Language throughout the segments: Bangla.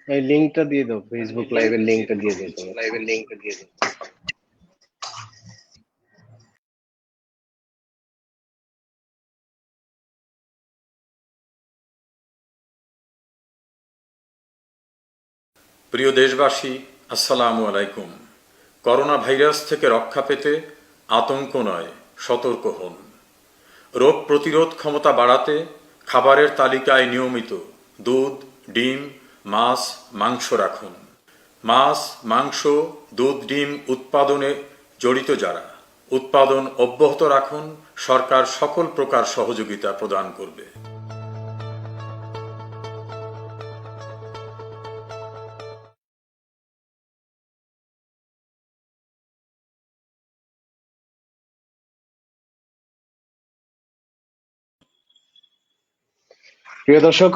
এই লিংকটা দিয়ে দাও, ফেসবুক লাইভের লিংকটা দিয়ে দাও তুমি। প্রিয় দেশবাসী, আসসালামু আলাইকুম। করোনা ভাইরাস থেকে রক্ষা পেতে আতঙ্ক নয়, সতর্ক হন। রোগ প্রতিরোধ ক্ষমতা বাড়াতে খাবারের তালিকায় নিয়মিত দুধ, ডিম, মাছ, মাংস রাখুন। মাছ, মাংস, দুধ, ডিম উৎপাদনে জড়িত যারা, উৎপাদন অব্যাহত রাখুন। সরকার সকল প্রকার সহযোগিতা প্রদান করবে। প্রিয় দর্শক,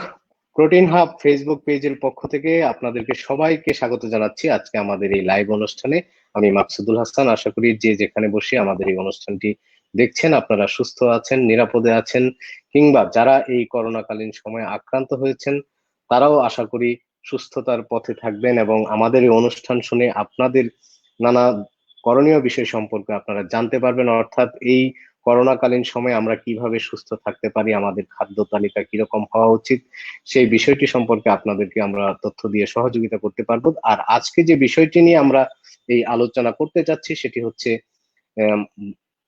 প্রোটিন হাব ফেসবুক পেজের পক্ষ থেকে আপনাদেরকে সবাইকে স্বাগত জানাচ্ছি আজকে আমাদের এই লাইভ অনুষ্ঠানে। আমি মাকসুদুল হাসান। আশা করি যে যেখানে বসে আমাদের এই অনুষ্ঠানটি দেখছেন আপনারা সুস্থ আছেন, নিরাপদে আছেন, কিংবা যারা এই করোনাকালীন সময়ে আক্রান্ত হয়েছেন তারাও আশা করি সুস্থতার পথে থাকবেন এবং আমাদের এই অনুষ্ঠান শুনে আপনাদের নানা করণীয় বিষয় সম্পর্কে আপনারা জানতে পারবেন। অর্থাৎ এই করোনাকালীন সময়ে আমরা কিভাবে সুস্থ থাকতে পারি, আমাদের খাদ্য তালিকা কিরকম হওয়া উচিত, সেই বিষয়টি সম্পর্কে আপনাদেরকে আমরা তথ্য দিয়ে সহযোগিতা করতে পারবো। আর আজকে যে বিষয়টি নিয়ে আমরা এই আলোচনা করতে চাচ্ছি সেটি হচ্ছে আহ,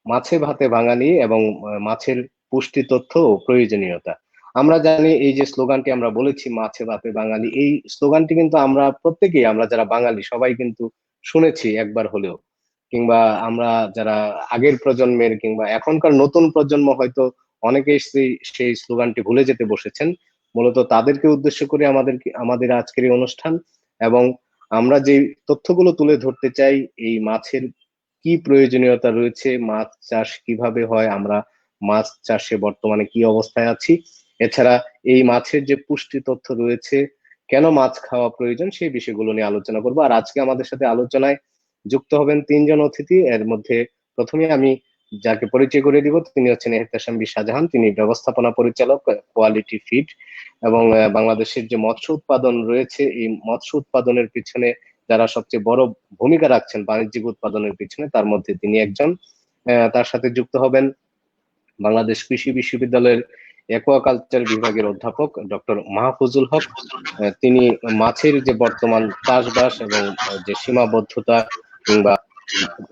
মাছে ভাতে বাঙালি এবং মাছের পুষ্টি তথ্য ও প্রয়োজনীয়তা। আমরা জানি এই যে স্লোগানটি আমরা বলেছি মাছে ভাতে বাঙালি, এই স্লোগানটি কিন্তু আমরা প্রত্যেকেই, আমরা যারা বাঙালি সবাই কিন্তু শুনেছি একবার হলেও, কিংবা আমরা যারা আগের প্রজন্মের কিংবা এখনকার নতুন প্রজন্ম হয়তো অনেকেই সেই স্লোগানটি ভুলে যেতে বসেছেন। মূলত তাদেরকে উদ্দেশ্য করে আমাদের আজকের এই অনুষ্ঠান। এবং আমরা যে তথ্যগুলো তুলে ধরতে চাই, এই মাছের কি প্রয়োজনীয়তা রয়েছে, মাছ চাষ কিভাবে হয়, আমরা মাছ চাষে বর্তমানে কি অবস্থায় আছি, এছাড়া এই মাছের যে পুষ্টি তথ্য রয়েছে, কেন মাছ খাওয়া প্রয়োজন, সেই বিষয়গুলো নিয়ে আলোচনা করবো। আর আজকে আমাদের সাথে আলোচনায় যুক্ত হবেন তিনজন অতিথি। এর মধ্যে প্রথমে আমি যাকে পরিচয় করে দিব তিনি হচ্ছেন এহতেশাম বি শাহজাহান। তিনি ব্যবস্থাপনা পরিচালক, কোয়ালিটি ফিড, এবং বাংলাদেশের যে মৎস্য উৎপাদন রয়েছে এই মৎস্য উৎপাদনের পিছনে যারা সবচেয়ে বড় ভূমিকা রাখছেন বাণিজ্যিক উৎপাদনের পিছনে, তার মধ্যে তিনি একজন। তার সাথে যুক্ত হবেন বাংলাদেশ কৃষি বিশ্ববিদ্যালয়ের অ্যাকুয়াকালচার বিভাগের অধ্যাপক ডক্টর মাহফুজুল হক। তিনি মাছের যে বর্তমান চাষবাস এবং যে সীমাবদ্ধতা কিংবা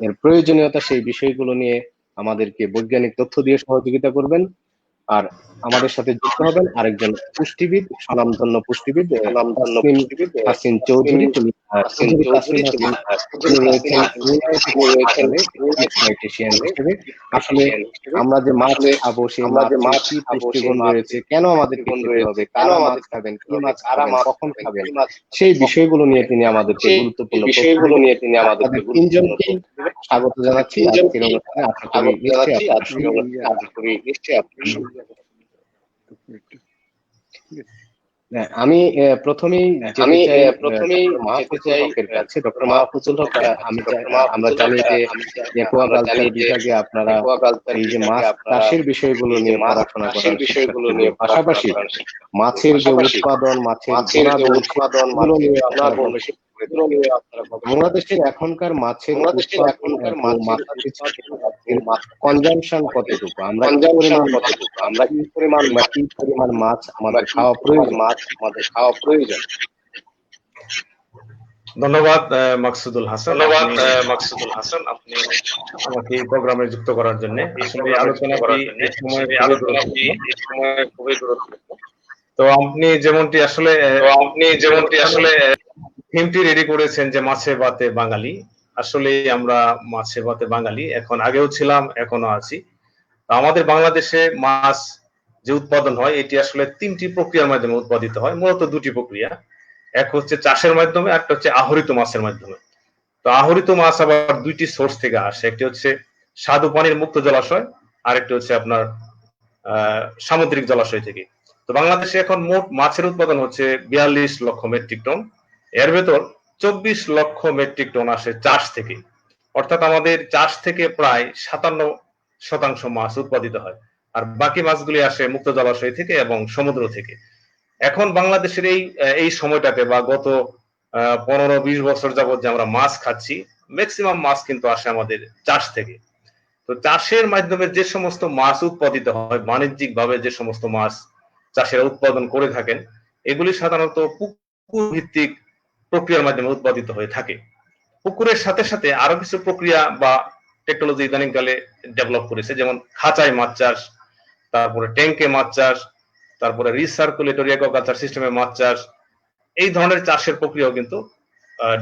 এর প্রয়োজনীয়তা সেই বিষয়গুলো নিয়ে আমাদেরকে বৈজ্ঞানিক তথ্য দিয়ে সহযোগিতা করবেন। আর আমাদের সাথে যুক্ত হবেন আরেকজন পুষ্টিবিদ, স্বনামধন্য পুষ্টিবিদ তাসনিম হাসিন চৌধুরী। তিনি রয়েছেন হাসপাতালে ডায়েটিশিয়ান হিসেবে। আসলে আমরা যে মাছ খাবো সেই মাছের কি পুষ্টিগুণ রয়েছে, কেন আমাদেরকে খেতে হবে, কারা মাছ খাবেন, কি মাছ খাবেন, কখন খাবেন, সেই বিষয়গুলো নিয়ে তিনি আমাদেরকে গুরুত্বপূর্ণ তথ্য দিবেন। আপনাদের তিনজনকেই স্বাগত জানাচ্ছি আজকের অনুষ্ঠানে। আশা করি নিশ্চয়ই আপনি আমি প্রথমেই যেতে চাই মাহফুজুল হকের কাছে। ডক্টর মাহফুজুল হক, আমরা জানি যে অ্যাকুয়াকালচার বিভাগে আপনারা এই যে মাছ চাষের বিষয়গুলো নিয়ে পড়াশোনা করার শিক্ষার্থীদের পাশাপাশি মাছের যে উৎপাদন, মাছের গুণাগুণ নিয়ে আপনারা বাংলাদেশের এখনকার মাছের কনজাম্পশন কতটুকু, আমরা কি পরিমাণ মাছ আমাদের খাওয়া প্রয়োজন? ধন্যবাদ মাকসুদুল হাসান। আপনি আমাকে এই প্রোগ্রামে যুক্ত করার জন্য। আসলে আলোচনাটি এই সময় খুবই গুরুত্বপূর্ণ। তো আপনি যেমনটি আসলে থিমটি রেডি করেছেন যে মাছে ভাতে বাঙালি। আসলে আমরা মাছে ভাতে বাঙালি, এখন আগেও ছিলাম, এখনো আছি। আমাদের বাংলাদেশে মাছ যে উৎপাদন হয় এটি আসলে তিনটি প্রক্রিয়ার মাধ্যমে উৎপাদিত হয়, মূলত দুটি প্রক্রিয়া। এক হচ্ছে চাষের মাধ্যমে, একটা হচ্ছে আহরিত মাছের মাধ্যমে। তো আহরিত মাছ আবার দুইটি সোর্স থেকে আসে, একটি হচ্ছে স্বাদু পানির মুক্ত জলাশয়, আর একটি হচ্ছে আপনার সামুদ্রিক জলাশয় থেকে। তো বাংলাদেশে এখন মোট মাছের উৎপাদন হচ্ছে 42 লক্ষ মেট্রিক টন। এর ভেতর 24 লক্ষ মেট্রিক টন আসে চাষ থেকে। অর্থাৎ আমাদের চাষ থেকে প্রায় 57% মাছ উৎপাদিত হয়, আর বাকি মাছগুলি আসে মুক্ত জলাশয় থেকে এবং সমুদ্র থেকে। এখন বাংলাদেশের এই সময়টাতে বা গত 15-20 বছর যাবত যে আমরা মাছ খাচ্ছি, ম্যাক্সিমাম মাছ কিন্তু আসে আমাদের চাষ থেকে। তো চাষের মাধ্যমে যে সমস্ত মাছ উৎপাদিত হয়, বাণিজ্যিক ভাবে যে সমস্ত মাছ চাষিরা উৎপাদন করে থাকেন, এগুলি সাধারণত পুকুর ভিত্তিক প্রক্রিয়ার মাধ্যমে উৎপাদিত হয়ে থাকে। পুকুরের সাথে সাথে আরো কিছু প্রক্রিয়া বা টেকনোলজি ইদানিংকালে ডেভেলপ করেছে, যেমন খাঁচায় মাছ চাষ, তারপরে ট্যাঙ্কে মাছ চাষ, তারপরে রিসার্কুলেটরি অ্যাকুয়াকালচার সিস্টেমে মাছ চাষ, এই ধরনের চাষের প্রক্রিয়াও কিন্তু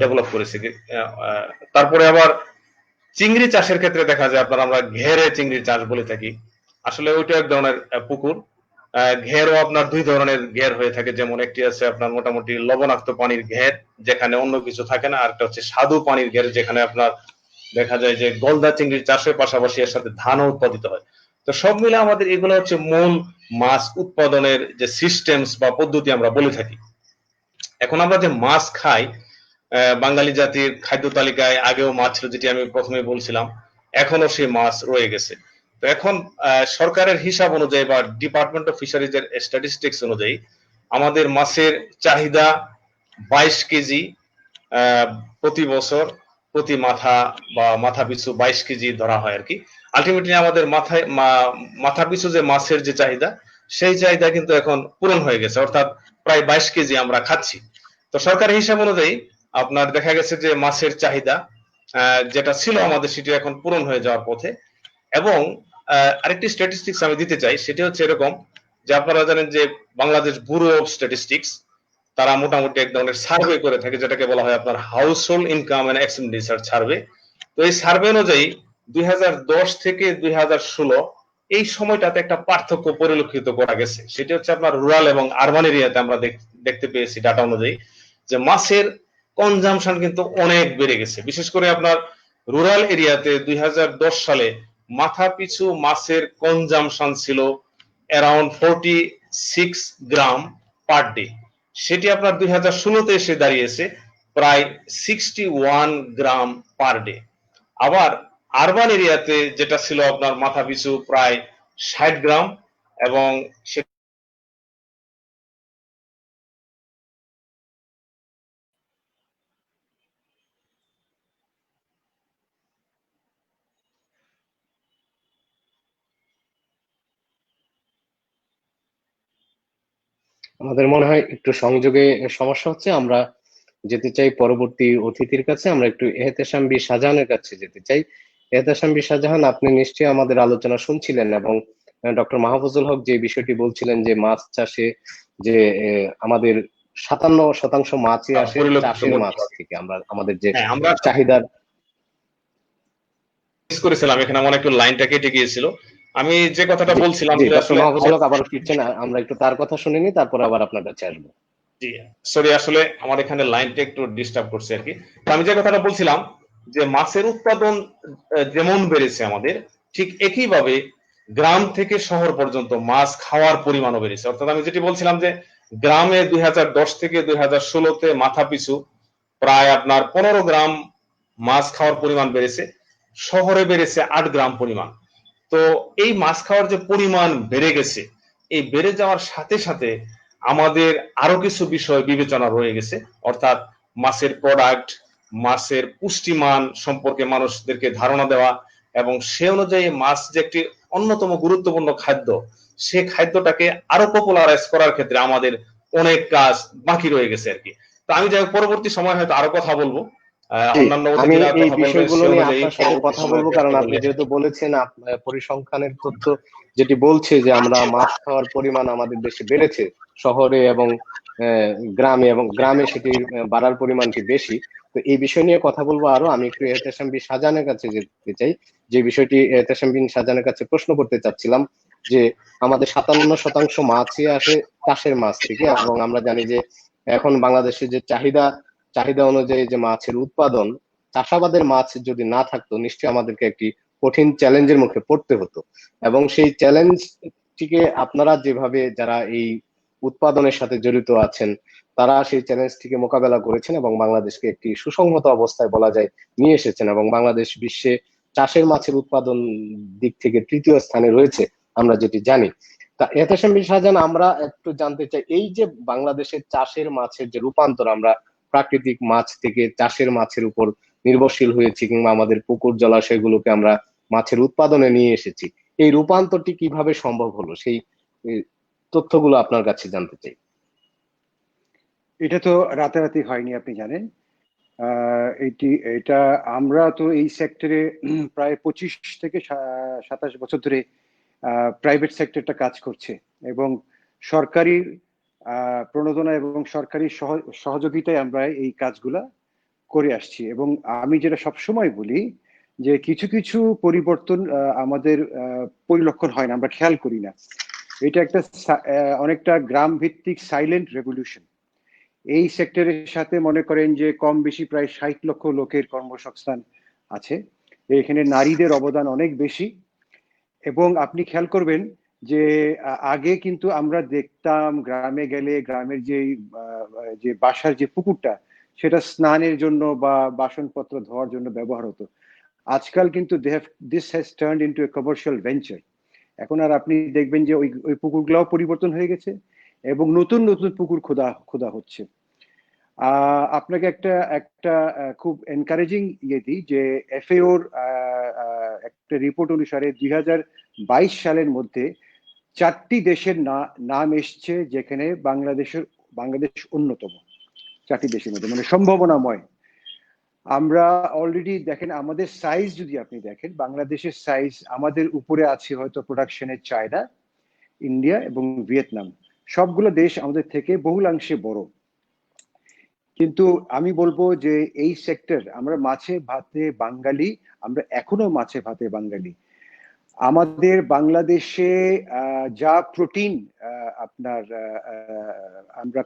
ডেভেলপ করেছে। তারপরে আবার চিংড়ি চাষের ক্ষেত্রে দেখা যায় আপনার আমরা ঘেরে চিংড়ির চাষ বলে থাকি, আসলে ওইটা এক ধরনের পুকুর। ঘেরও আপনার দুই ধরনের ঘের হয়ে থাকে, যেমন একটি আছে আপনার মোটামুটি লবণাক্ত পানির ঘের যেখানে অন্য কিছু থাকে না, আর একটা হচ্ছে স্বাদু পানির ঘের যেখানে আপনার দেখা যায় যে গলদা চিংড়ির চাষের পাশাপাশি এর সাথে ধানও উৎপাদিত হয়। তো সব মিলে আমাদের এগুলো হচ্ছে মূল মাছ উৎপাদনের যে সিস্টেমস বা পদ্ধতি আমরা বলে থাকি। এখন আমরা যে মাছ খাই, বাঙালি জাতির খাদ্য তালিকায় আগেও মাছ ছিল, যেটি আমি প্রথমে বলছিলাম, এখনো সেই মাছ রয়ে গেছে। তো এখন সরকারের হিসাব অনুযায়ী বা ডিপার্টমেন্ট অফ ফিশারিজ এর স্ট্যাটিস্টিক্স অনুযায়ী আমাদের মাছের চাহিদা 22 কেজি প্রতি বছর প্রতি মাথা বা মাথা পিছু 22 কেজি ধরা হয় আর কি। আলটিমেটলি আমাদের মাথা পিছু যে মাছের যে চাহিদা, সেই চাহিদা কিন্তু এখন পূরণ হয়ে গেছে, অর্থাৎ প্রায় 22 কেজি আমরা খাচ্ছি। তো সরকারের হিসাব অনুযায়ী আপনার দেখা গেছে যে মাছের চাহিদা যেটা ছিল আমাদের সেটি এখন পূরণ হয়ে যাওয়ার পথে। এবং আরেকটি স্ট্যাটিস্টিক্স আমি দিতে চাই, সেটি হচ্ছে এরকম যে আপনারা জানেন যে বাংলাদেশ ব্যুরো অফ স্ট্যাটিস্টিক্স তারা মোটামুটি এক ধরনের সার্ভে করে থাকে, যেটাকে বলা হয় আপনার household income and expenditure survey. তো এই সার্ভে অনুযায়ী 2010 থেকে 2016 এই সময়টাতে একটা পার্থক্য পরিলক্ষিত করা গেছে, সেটি হচ্ছে আপনার রুরাল এবং আরবান এরিয়াতে আমরা দেখতে পেয়েছি ডাটা অনুযায়ী যে মাছের কনজাম্পশন কিন্তু অনেক বেড়ে গেছে। বিশেষ করে আপনার রুরাল এরিয়াতে 2010 সালে মাথা পিছু মাছের কনজাম্পশন ছিল অ্যারাউন্ড 46 গ্রাম পার ডে, সেটি আপনার 2016-তে এসে দাঁড়িয়েছে প্রায় 61 গ্রাম পার ডে। আবার আরবান এরিয়াতে যেটা ছিল আপনার মাথা পিছু প্রায় 60 গ্রাম, এবং আমাদের মনে হয় একটু সংযোগে সমস্যা হচ্ছে। আমরা যেতে চাই পরবর্তী অতিথির কাছে, আমরা একটু এহতেশাম বি শাহজাহানের কাছে যেতে চাই। এহতেশাম বি শাহজাহান, আপনি নিশ্চয়ই আমাদের আলোচনা শুনছিলেন এবং ডক্টর মাহফুজুল হক যে বিষয়টি বলছিলেন যে মাছ চাষে যে আমাদের 57% মাছই আসে চাষের মাছ থেকে, আমরা আমাদের যে আমরা চাহিদার মিস করেছিলাম, এখানে আমার একটু লাইনটা কেটে গিয়েছিল। আমি যে কথাটা বলছিলাম যে ডক্টর মাহফুজুল হক আবার ফিরছেন, আমরা একটু তার কথা শুনে নিই, তারপর আবার আপনার কাছে আসবো। জি সরি, আসলে আমার এখানে লাইনটা একটু ডিস্টার্ব করছে আর কি। তো আমি যে কথাটা বলছিলাম যে মাছের উৎপাদন যেমন বেড়েছে আমাদের, ঠিক একইভাবে গ্রাম থেকে শহর পর্যন্ত মাছ খাওয়ার পরিমাণও বেড়েছে। অর্থাৎ আমি যেটি বলছিলাম যে গ্রামে 2010 থেকে 2016-তে মাথা পিছু প্রায় আপনার 15 গ্রাম মাছ খাওয়ার পরিমাণ বেড়েছে, শহরে বেড়েছে 8 গ্রাম পরিমাণ। তো এই মাছ খাওয়ার যে পরিমাণ বেড়ে গেছে, এই বেড়ে যাওয়ার সাথে সাথে আমাদের আরো কিছু বিষয় বিবেচনা রয়ে গেছে, অর্থাৎ মাছের প্রোডাক্ট, মাছের পুষ্টিমান সম্পর্কে মানুষদেরকে ধারণা দেওয়া, এবং সে অনুযায়ী মাছ যে একটি অন্যতম গুরুত্বপূর্ণ খাদ্য, সে খাদ্যটাকে আরো পপুলারাইজ করার ক্ষেত্রে আমাদের অনেক কাজ বাকি রয়ে গেছে আর কি। তো আমি যাই পরবর্তী সময় হয়তো আরো কথা বলবো, আমি এই বিষয়গুলো নিয়ে আপনার সাথে কথা বলবো, কারণ আপনি যেহেতু বলেছেন পরিসংখ্যানের তথ্য যেটি বলছে যে আমরা মাছ খাওয়ার পরিমাণ আমাদের দেশে বেড়েছে শহরে এবং গ্রামে, এবং গ্রামে সেটির বাড়ার পরিমাণটি বেশি। তো এই বিষয় নিয়ে কথা বলবো আরো। আমি একটু এহতেশাম বিন শাহজাহানের কাছে যেতে চাই, যে বিষয়টি এহতেশাম বিন শাহজাহানের কাছে প্রশ্ন করতে চাচ্ছিলাম যে আমাদের 57% মাছই আসে চাষের মাছ থেকে, এবং আমরা জানি যে এখন বাংলাদেশের যে চাহিদা অনুযায়ী যে মাছের উৎপাদন, চাষাবাদের মাছ যদি না থাকতো নিশ্চয়ই আমাদেরকে একটি কঠিন চ্যালেঞ্জের মুখে পড়তে হতো। এবং সেই চ্যালেঞ্জটিকে আপনারা যেভাবে যারা এই উৎপাদনের সাথে জড়িত আছেন তারা সেই চ্যালেঞ্জটিকে মোকাবেলা করেছেন এবং বাংলাদেশকে একটি সুসংহত অবস্থায় বলা যায় নিয়ে এসেছেন, এবং বাংলাদেশ বিশ্বে চাষের মাছের উৎপাদন দিক থেকে তৃতীয় স্থানে রয়েছে আমরা যেটি জানি। তা এহতেশাম বিন শাহজাহান, আমরা একটু জানতে চাই, এই যে বাংলাদেশের চাষের মাছের যে রূপান্তর, আমরা প্রাকৃতিক মাছ থেকে চাষের মাছের উপর নির্ভরশীল হয়েছি, কিংবা আমাদের পুকুর জলাশয়গুলোকে আমরা মাছের উৎপাদনে নিয়ে এসেছি, এই রূপান্তরটি কিভাবে সম্ভব হলো, সেই তথ্যগুলো আপনার কাছে জানতে চাই। এটা তো রাতারাতি হয়নি, আপনি জানেন। এটা আমরা তো এই সেক্টরে প্রায় 25 থেকে 27 বছর ধরে প্রাইভেট সেক্টরটা কাজ করছে, এবং সরকারি প্রণোদনা এবং সরকারি সহযোগিতায় আমরা এই কাজগুলা করে আসছি। এবং আমি যেটা সবসময় বলি যে কিছু কিছু পরিবর্তন আমাদের পরিলক্ষণ হয় না, আমরা খেয়াল করি না। এটা একটা অনেকটা গ্রাম ভিত্তিক সাইলেন্ট রেভলিউশন। এই সেক্টরের সাথে মনে করেন যে কম বেশি প্রায় 60 লক্ষ লোকের কর্মসংস্থান আছে। এখানে নারীদের অবদান অনেক বেশি। এবং আপনি খেয়াল করবেন যে আগে কিন্তু আমরা দেখতাম গ্রামে গেলে গ্রামের যে বাসার যে পুকুরটা, সেটা স্নানের জন্য বা বাসনপত্র ধোয়ার জন্য ব্যবহার হতো। আজকাল কিন্তু this has turned into a commercial venture. এখন আর আপনি দেখবেন যে ওই পুকুরগুলোও পরিবর্তন হয়ে গেছে এবং নতুন নতুন পুকুর খোদা হচ্ছে। আপনাকে একটা খুব এনকারেজিং দিই যে FAOর একটা রিপোর্ট অনুসারে 2022 সালের মধ্যে 4টি দেশের নাম এসছে যেখানে বাংলাদেশ অন্যতম 4টি দেশের মধ্যে, মানে সম্ভাবনাময়। আমরা অলরেডি দেখেন আমাদের সাইজ, যদি আপনি দেখেন বাংলাদেশের সাইজ, আমাদের উপরে আছে হয়তো প্রোডাকশনের চায়না, ইন্ডিয়া এবং ভিয়েতনাম। সবগুলো দেশ আমাদের থেকে বহুলাংশে বড়। কিন্তু আমি বলবো যে এই সেক্টর, আমরা মাছে ভাতে বাঙালি, আমরা এখনো মাছে ভাতে বাঙালি। আমাদের বাংলাদেশে যা প্রোটিন আপনার আমরা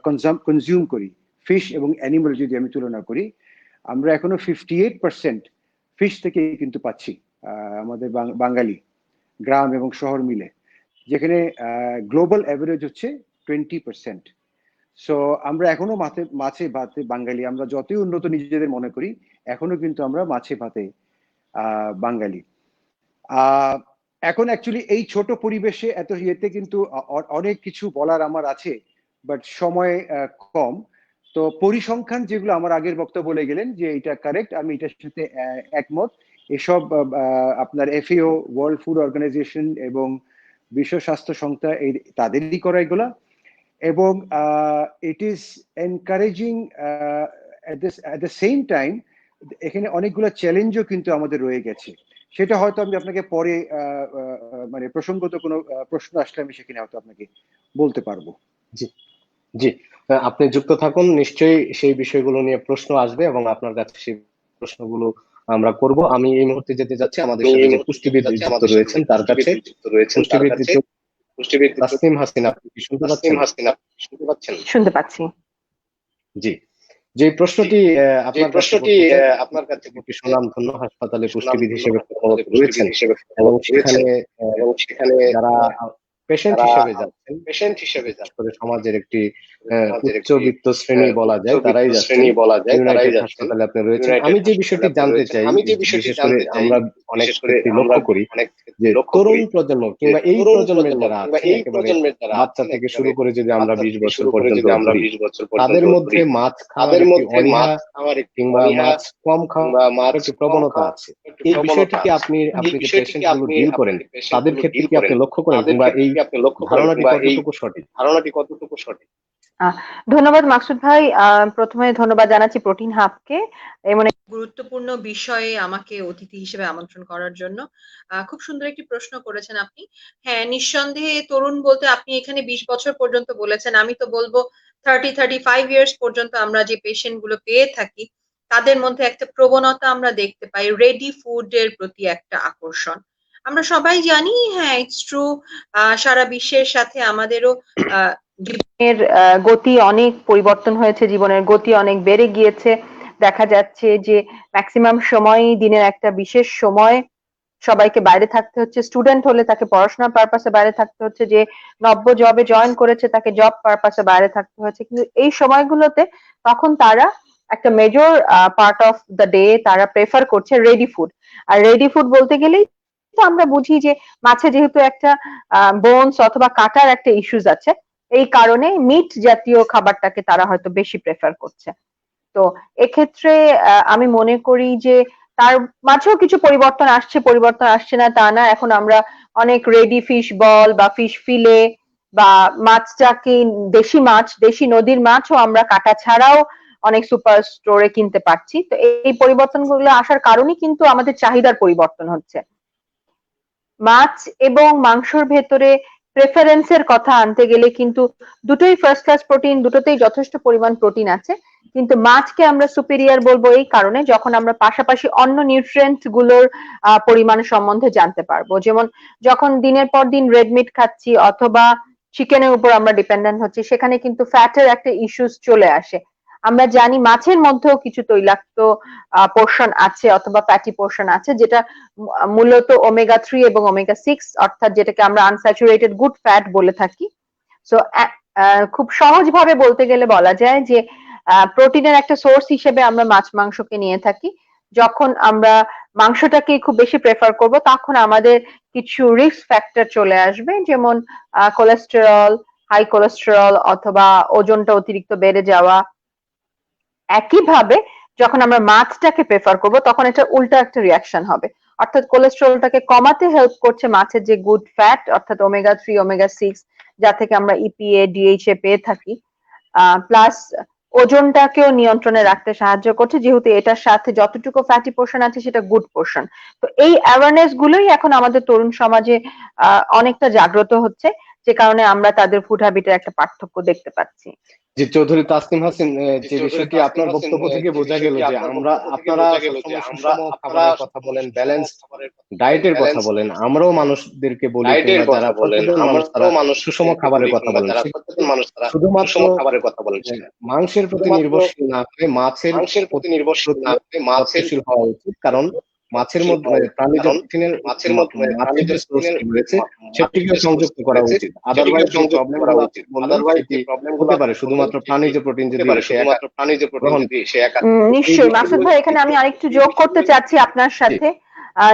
কনজিউম করি, ফিশ এবং অ্যানিমাল যদি আমি তুলনা করি, আমরা এখনো 58% ফিশ থেকে কিন্তু পাচ্ছি আমাদের বাঙালি, গ্রাম এবং শহর মিলে, যেখানে গ্লোবাল অ্যাভারেজ হচ্ছে 20%। সো আমরা এখনো মাছে ভাতে বাঙালি। আমরা যতই উন্নত নিজেদের মনে করি, এখনো কিন্তু আমরা মাছে ভাতে বাঙালি। এখন অ্যাকচুয়ালি এই ছোট পরিবেশে এত ইয়েতে কিন্তু অনেক কিছু বলার আমার আছে, বাট সময় কম। তো পরিসংখ্যান যেগুলো আমার আগের বক্তব্য বলে গেলেন যে এটা কারেক্ট, আমি এটার সাথে একমত। এসব আপনার FAO, ওয়ার্ল্ড ফুড অর্গানাইজেশন এবং বিশ্ব স্বাস্থ্য সংস্থা তাদেরই করা এগুলা। এবং it is encouraging at the same time. এখানে অনেকগুলো চ্যালেঞ্জও কিন্তু আমাদের রয়ে গেছে, সেটা হয়তো আমি আপনাকে পরে মানে প্রসঙ্গত কোনো প্রশ্ন আসলে আমি সেখানে হয়তো আপনাকে বলতে পারবো। জি জি, আপনি যুক্ত থাকুন, নিশ্চয়ই সেই বিষয়গুলো নিয়ে প্রশ্ন আসবে এবং আপনার কাছে সেই প্রশ্নগুলো আমরা করব। আমি এই মুহূর্তে যেতে যাচ্ছি আমাদের সাথে যে পুষ্টিবিদ যুক্ত রয়েছেন তার কাছে। পুষ্টিবিদ তাসনিম হাসিন, আপনি কি শুনতে পাচ্ছেন? শুনতে পাচ্ছি। জি, যে প্রশ্নটি আপনার কাছে একটি সুনামধন্য হাসপাতালে পুষ্টিবিদ হিসেবে কর্মরত রয়েছেন এবং সেখানে যারা পেশেন্ট হিসেবে যাচ্ছেন, সমাজের একটি উচ্চবিত্ত শ্রেণী বলা যায়, তারাই যাচ্ছেন হাসপাতালে আপনি রয়েছেন। আমি যে বিষয়টি জানতে চাই, বিশেষ করে আমরা অনেক ক্ষেত্রে লক্ষ্য করি যে তরুণ প্রজন্ম কিংবা এই প্রজন্মের যারা আছে, একেবারে বাচ্চা থেকে শুরু করে যদি আমরা 20 বছর পর্যন্ত তাদের মধ্যে মাছ খাওয়ার অনীহা কিংবা মাছ কম খাওয়ার একটি প্রবণতা আছে। এই বিষয়টি কি আপনি যে পেশেন্টগুলো ডিল করেন তাদের ক্ষেত্রে কি আপনি লক্ষ্য করেন, কিংবা এই ধারণাটি কতটুকু সঠিক? ধন্যবাদ মাকসুদ ভাই। প্রথমে ধন্যবাদ জানাচ্ছি প্রোটিন হাবকে এমন এক গুরুত্বপূর্ণ বিষয়ে আমাকে অতিথি হিসেবে আমন্ত্রণ করার জন্য। খুব সুন্দর একটি প্রশ্ন করেছেন আপনি। হ্যাঁ, নিঃসন্দেহে তরুণ বলতে আপনি এখানে 20 বছর পর্যন্ত বলেছেন, আমি তো বলবো 35 ইয়ার্স পর্যন্ত আমরা যে পেশেন্ট গুলো পেয়ে থাকি তাদের মধ্যে একটা প্রবণতা আমরা দেখতে পাই, রেডি ফুডের প্রতি একটা আকর্ষণ। আমরা সবাই জানি, হ্যাঁ ইটস ট্রু, সারা বিশ্বের সাথে আমাদেরও জীবনের গতি অনেক পরিবর্তন হয়েছে, জীবনের গতি অনেক বেড়ে গিয়েছে। দেখা যাচ্ছে যে ম্যাক্সিমাম সময়, দিনের একটা বিশেষ সময় সবাইকে বাইরে থাকতে হচ্ছে। স্টুডেন্ট হলে তাকে পড়াশোনার পারপাসে বাইরে থাকতে হচ্ছে, যে নব্য জবে জয়েন করেছে তাকে জব পারপাসে বাইরে থাকতে হচ্ছে। কিন্তু এই সময়গুলোতে তখন তারা একটা major part of the day তারা প্রেফার করছে রেডি ফুড। আর রেডি ফুড বলতে গেলেই আমরা বুঝি যে মাছে যেহেতু একটা বোনস অথবা কাটার একটা ইস্যুস আছে, এই কারণে মিট জাতীয় খাবারটাকে তারা হয়তো বেশি প্রেফার করছে। তো এক্ষেত্রে আমি মনে করি যে তার মাঝেও কিছু পরিবর্তন আসছে, পরিবর্তন আসছে না তা না। এখন আমরা অনেক রেডি ফিশ বল বা ফিশ ফিলে বা মাছটাকে দেশি মাছ, দেশি নদীর মাছও আমরা কাটা ছাড়াও অনেক সুপার স্টোরে কিনতে পারছি। তো এই পরিবর্তনগুলো আসার কারণেই কিন্তু আমাদের চাহিদার পরিবর্তন হচ্ছে। মাছ এবং মাংসর ভেতরে প্রেফারেন্সের কথা আনতে গেলে কিন্তু দুটোই ফার্স্ট ক্লাস প্রোটিন, দুটোতেই যথেষ্ট পরিমাণ প্রোটিন আছে। কিন্তু মাছকে আমরা সুপিরিয়র বলবো এই কারণে যখন আমরা পাশাপাশি অন্য নিউট্রিয়েন্ট গুলোর পরিমাণ সম্বন্ধে জানতে পারবো। যেমন যখন দিনের পর দিন রেড মিট খাচ্ছি অথবা চিকেনের উপর আমরা ডিপেন্ডেন্ট হচ্ছি, সেখানে কিন্তু ফ্যাটের একটা ইস্যুস চলে আসে। আমরা জানি মাছের মধ্যেও কিছু তৈলাক্ত পোর্শন আছে অথবা ফ্যাটি পোর্শন আছে, যেটা মূলত ওমেগা 3 এবং ওমেগা 6 অর্থাৎ যেটাকে আমরা আনস্যাচুরেটেড গুড ফ্যাট বলে থাকি। সো খুব সহজভাবে বলতে গেলে বলা যায় যে প্রোটিনের একটা সোর্স হিসেবে আমরা মাছ মাংসকে নিয়ে থাকি। যখন আমরা মাংসটাকে খুব বেশি প্রেফার করব তখন আমাদের কিছু রিস্ক ফ্যাক্টর চলে আসবে, যেমন কোলেস্টেরল, হাই কোলেস্টেরল অথবা ওজনটা অতিরিক্ত বেড়ে যাওয়া। একইভাবে যখন আমরা মাছটাকে প্রেফার করব তখন এটা উল্টো একটা রিয়াকশন হবে, অর্থাৎ কোলেস্টেরলটাকে কমাতে হেল্প করছে মাছের যে গুড ফ্যাট অর্থাৎ ওমেগা 3 ওমেগা 6 যা থেকে আমরা ইপিএ ডিএইচএ পেয়ে থাকি, প্লাস ওজনটাকেও নিয়ন্ত্রণে রাখতে সাহায্য করছে, যেহেতু এটার সাথে যতটুকু ফ্যাটি পোর্শন আছে সেটা গুড পোর্শন। তো এই অ্যাওয়ারনেস গুলোই এখন আমাদের তরুণ সমাজে অনেকটা জাগ্রত হচ্ছে, যে কারণে আমরা তাদের ফুড হ্যাবিটের একটা পার্থক্য দেখতে পাচ্ছি। জি, চৌধুরী তাসনিম হাসান, যে বিষয়টি আপনার বক্তব্য থেকে বোঝা গেল যে আপনারা সবসময় সুষম খাবারের কথা বলেন, ব্যালেন্স ডায়েটের কথা বলেন, আমরাও মানুষদেরকে বলি, কিংবা যারা সচেতন মানুষ তারা সুষম খাবারের কথা বলেন, শুধুমাত্র খাবারের কথা বলেন, মাংসের প্রতি নির্ভরশীল না হয়ে মাছের প্রতি নির্ভরশীল হওয়া উচিত। কারণ মাছের মধ্যে প্রাণীজ প্রোটিনের মাছের যে সোর্সটি রয়েছে সেটিকেও সংযুক্ত করা উচিত। আদারওয়াইজ প্রবলেম হতে পারে শুধুমাত্র প্রাণীজ প্রোটিন যদি সে একা। নিশ্চয়ই মাসুদ ভাই, এখানে আমি আরেকটু যোগ করতে চাচ্ছি আপনার সাথে।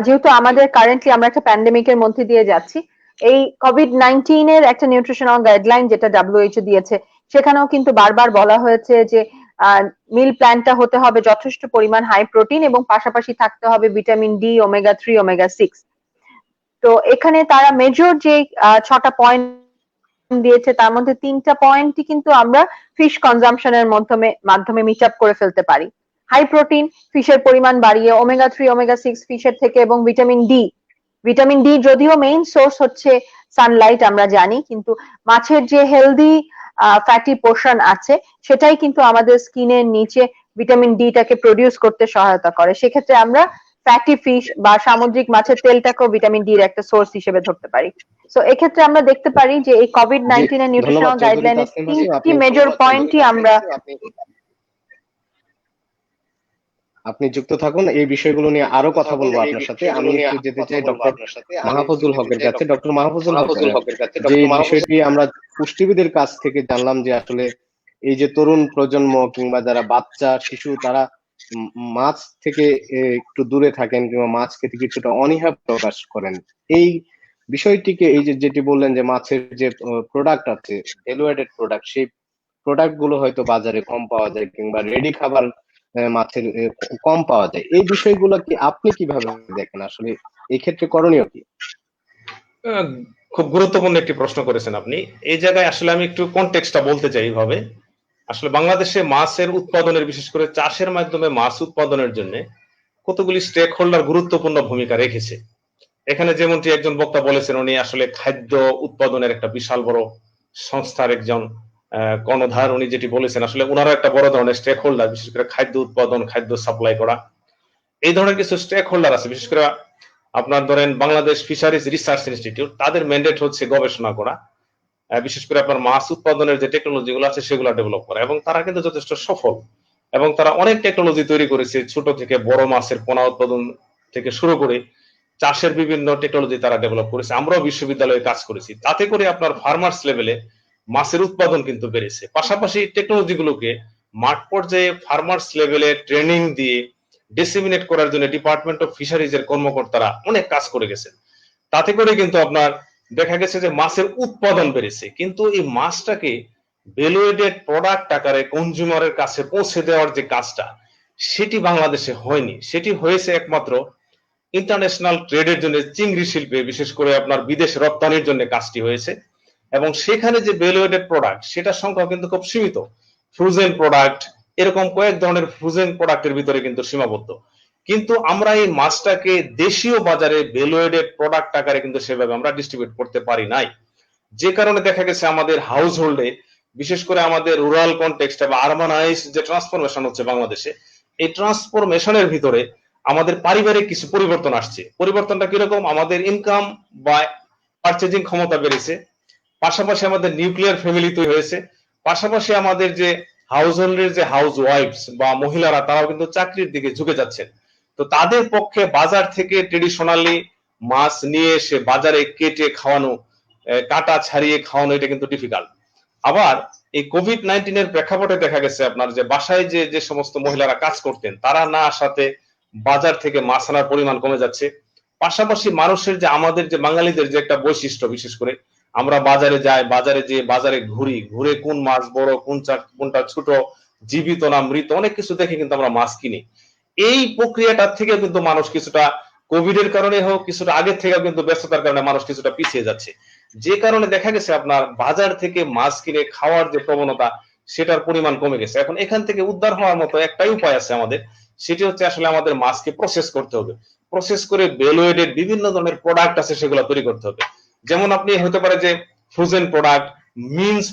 যেহেতু আমাদের কারেন্টলি আমরা একটা প্যান্ডেমিকের মধ্যে দিয়ে যাচ্ছি, এই কোভিড-19 এর একটা নিউট্রিশনাল গাইডলাইন যেটা WHO দিয়েছে, সেখানেও কিন্তু বারবার বলা হয়েছে যে মিল প্ল্যানটা হতে হবে যথেষ্ট পরিমাণ হাই প্রোটিন এবং পাশাপাশি থাকতে হবে ভিটামিন ডি, ওমেগা 3, ওমেগা 6। তো এখানে তারা মেজর যে 6টা পয়েন্ট দিয়েছে তার মধ্যে 3টা পয়েন্টই কিন্তু আমরা ফিশ কনজাম্পশনের মাধ্যমে মিট আপ করে ফেলতে পারি। হাই প্রোটিন ফিশের পরিমাণ বাড়িয়ে, ওমেগা 3, ওমেগা 6 ফিশের থেকে, এবং ভিটামিন ডি যদিও মেইন সোর্স হচ্ছে সানলাইট আমরা জানি, কিন্তু মাছের যে হেলদি ফ্যাটি পোর্শন আছে সেটাই কিন্তু আমাদের স্কিনের নিচে ভিটামিন ডিটাকে প্রডিউস করতে সহায়তা করে। সেক্ষেত্রে আমরা ফ্যাটি ফিশ বা সামুদ্রিক মাছের তেলটাকেও ভিটামিন ডি এর একটা সোর্স হিসেবে ধরতে পারি। সো এক্ষেত্রে আমরা দেখতে পারি যে এই কোভিড-19 এর নিউট্রিশনাল গাইডলাইনের 3টি মেজর পয়েন্টই আমরা। আপনি যুক্ত থাকুন, এই বিষয়গুলো নিয়ে আরো কথা বলবো আপনার সাথে। আমি একটু যেতে চাই ডক্টর মাহফুজুল হকের কাছে। ডক্টর মাহফুজুল হকের কাছে যে বিষয়টি আমরা পুষ্টিবিদের কাছ থেকে জানলাম যে আসলে এই যে তরুণ প্রজন্ম কিংবা যারা বাচ্চা শিশু, তারা মাছ থেকে একটু দূরে থাকেন কিংবা মাছ খেতে কিছুটা অনীহা প্রকাশ করেন। এই বিষয়টিকে, এই যে যেটি বললেন যে মাছের যে প্রোডাক্ট আছে, ভ্যালু এডেড প্রোডাক্ট, সেই প্রোডাক্ট গুলো হয়তো বাজারে কম পাওয়া যায় কিংবা রেডি খাবার মাছের কম পাওয়া যায়, এই বিষয়গুলো কি আপনি কিভাবে দেখেন? আসলে এই ক্ষেত্রে করণীয় কি? খুব গুরুত্বপূর্ণ একটি প্রশ্ন করেছেন আপনি। এই জায়গায় আসলে আমি একটু কনটেক্সটটা বলতে চাই এইভাবে। আসলে বাংলাদেশে মাছের উৎপাদনের, বিশেষ করে চাষের মাধ্যমে মাছ উৎপাদনের জন্য কতগুলি স্টেক হোল্ডার গুরুত্বপূর্ণ ভূমিকা রেখেছে। এখানে যেমনটি একজন বক্তা বলেছেন, উনি আসলে খাদ্য উৎপাদনের একটা বিশাল বড় সংস্থার একজন কর্ণধার। উনি যেটি বলেছেন, আসলে ওনারা একটা বড় ধরনের স্টেক হোল্ডার, বিশেষ করে খাদ্য উৎপাদন, খাদ্য সাপ্লাই করা, এই ধরনের কিছু স্টেক হোল্ডার আছে। বিশেষ করে আপনার ধরেন বাংলাদেশ ফিশারিজ রিসার্চ ইনস্টিটিউট, তাদের ম্যান্ডেট হচ্ছে গবেষণা করা, বিশেষ করে আপনার মাছ উৎপাদনের যে টেকনোলজি গুলো আছে সেগুলো ডেভেলপ করা, এবং তারা কিন্তু যথেষ্ট সফল, এবং তারা অনেক টেকনোলজি তৈরি করেছে, ছোট থেকে বড় মাছের পোনা উৎপাদন থেকে শুরু করে চাষের বিভিন্ন টেকনোলজি তারা ডেভেলপ করেছে। আমরাও বিশ্ববিদ্যালয়ে কাজ করেছি, তাতে করে আপনার ফার্মার্স লেভেলে মাছের উৎপাদন কিন্তু বেড়েছে। পাশাপাশি টেকনোলজি গুলোকে মাঠ পর্যায়ে ফার্মার্স লেভেলে ট্রেনিং দিয়ে ডিসেমিনেট করার জন্য ডিপার্টমেন্ট অফ ফিশারিজ এর কর্মকর্তারা অনেক কাজ করে গেছেন। তাতে করে কিন্তু আপনার দেখা গেছে যে মাছের উৎপাদন বেড়েছে, কিন্তু এই মাছটাকে ভ্যালু এডেড প্রোডাক্ট আকারে কনজিউমারের কাছে পৌঁছে দেওয়ার যে কাজটা, সেটি বাংলাদেশে হয়নি। সেটি হয়েছে একমাত্র ইন্টারন্যাশনাল ট্রেডের জন্য, চিংড়ি শিল্পে বিশেষ করে আপনার বিদেশ রপ্তানির জন্য কাজটি হয়েছে, এবং সেখানে যে ভ্যালু এডেড প্রোডাক্ট সেটার সংখ্যা কিন্তু খুব সীমিত। ফ্রোজেন প্রোডাক্ট, এরকম কয়েক ধরনের ফ্রোজেন প্রোডাক্টের ভিতরে কিন্তু সীমাবদ্ধ। কিন্তু আমরা এই মাছটাকে দেশীয় বাজারে ভ্যালু এডেড প্রোডাক্ট আকারে কিন্তু সেভাবে আমরা ডিস্ট্রিবিউট করতে পারি নাই, যে কারণে দেখা গেছে আমাদের হাউস হোল্ডে, বিশেষ করে আমাদের রুরাল কনটেক্সট বা আরবানাইজ যে ট্রান্সফরমেশন হচ্ছে বাংলাদেশে, এই ট্রান্সফরমেশনের ভিতরে আমাদের পারিবারিক কিছু পরিবর্তন আসছে। পরিবর্তনটা কিরকম? আমাদের ইনকাম বা পারচেজিং ক্ষমতা বেড়েছে, পাশাপাশি আমাদের নিউক্লিয়ার ফ্যামিলি তৈরি হয়েছে, পাশাপাশি আমাদের যে হাউস হোল্ডের যে হাউস ওয়াইফস বা মহিলারা, তারাও কিন্তু চাকরির দিকে ঝুঁকে যাচ্ছেন। তো তাদের পক্ষে বাজার থেকে ট্রেডিশনালি মাছ নিয়ে এসে বাজারে কেটে খাওয়ানো, কাটা ছাড়িয়ে খাওয়ানো, এটা কিন্তু ডিফিকাল্ট। আবার এই কোভিড-19 এর প্রেক্ষাপটে দেখা গেছে আপনার যে বাসায় যে যে সমস্ত মহিলারা কাজ করতেন, তারা না আসাতে বাজার থেকে মাছ আনার পরিমাণ কমে যাচ্ছে। পাশাপাশি মানুষের যে, আমাদের যে বাঙালিদের যে একটা বৈশিষ্ট্য, বিশেষ করে আমরা বাজারে যাই, বাজারে যে বাজারে ঘুরে কোন মাছ বড়, কোনটা ছোট, জীবিত না মৃত, অনেক কিছু দেখে কিন্তু আমরা মাছ কিনি। এই প্রক্রিয়াটার থেকে কিন্তু মানুষ কিছুটা, কোভিড এর কারণে হোক, কিছুটা আগের থেকে কিন্তু ব্যস্ততার কারণে মানুষ কিছুটা পিছিয়ে যাচ্ছে, যে কারণে দেখা গেছে আপনার বাজার থেকে মাছ কিনে খাওয়ার যে প্রবণতা, সেটার পরিমাণ কমে গেছে। এখন এখান থেকে উদ্ধার হওয়ার মতো একটাই উপায় আছে আমাদের, সেটি হচ্ছে আসলে আমাদের মাছকে প্রসেস করতে হবে। প্রসেস করে ভ্যালু এডেড বিভিন্ন ধরনের প্রোডাক্ট আছে, সেগুলো তৈরি করতে হবে। যেমন আপনি হতে পারে যে ফ্রোজেন প্রোডাক্ট, মিন্স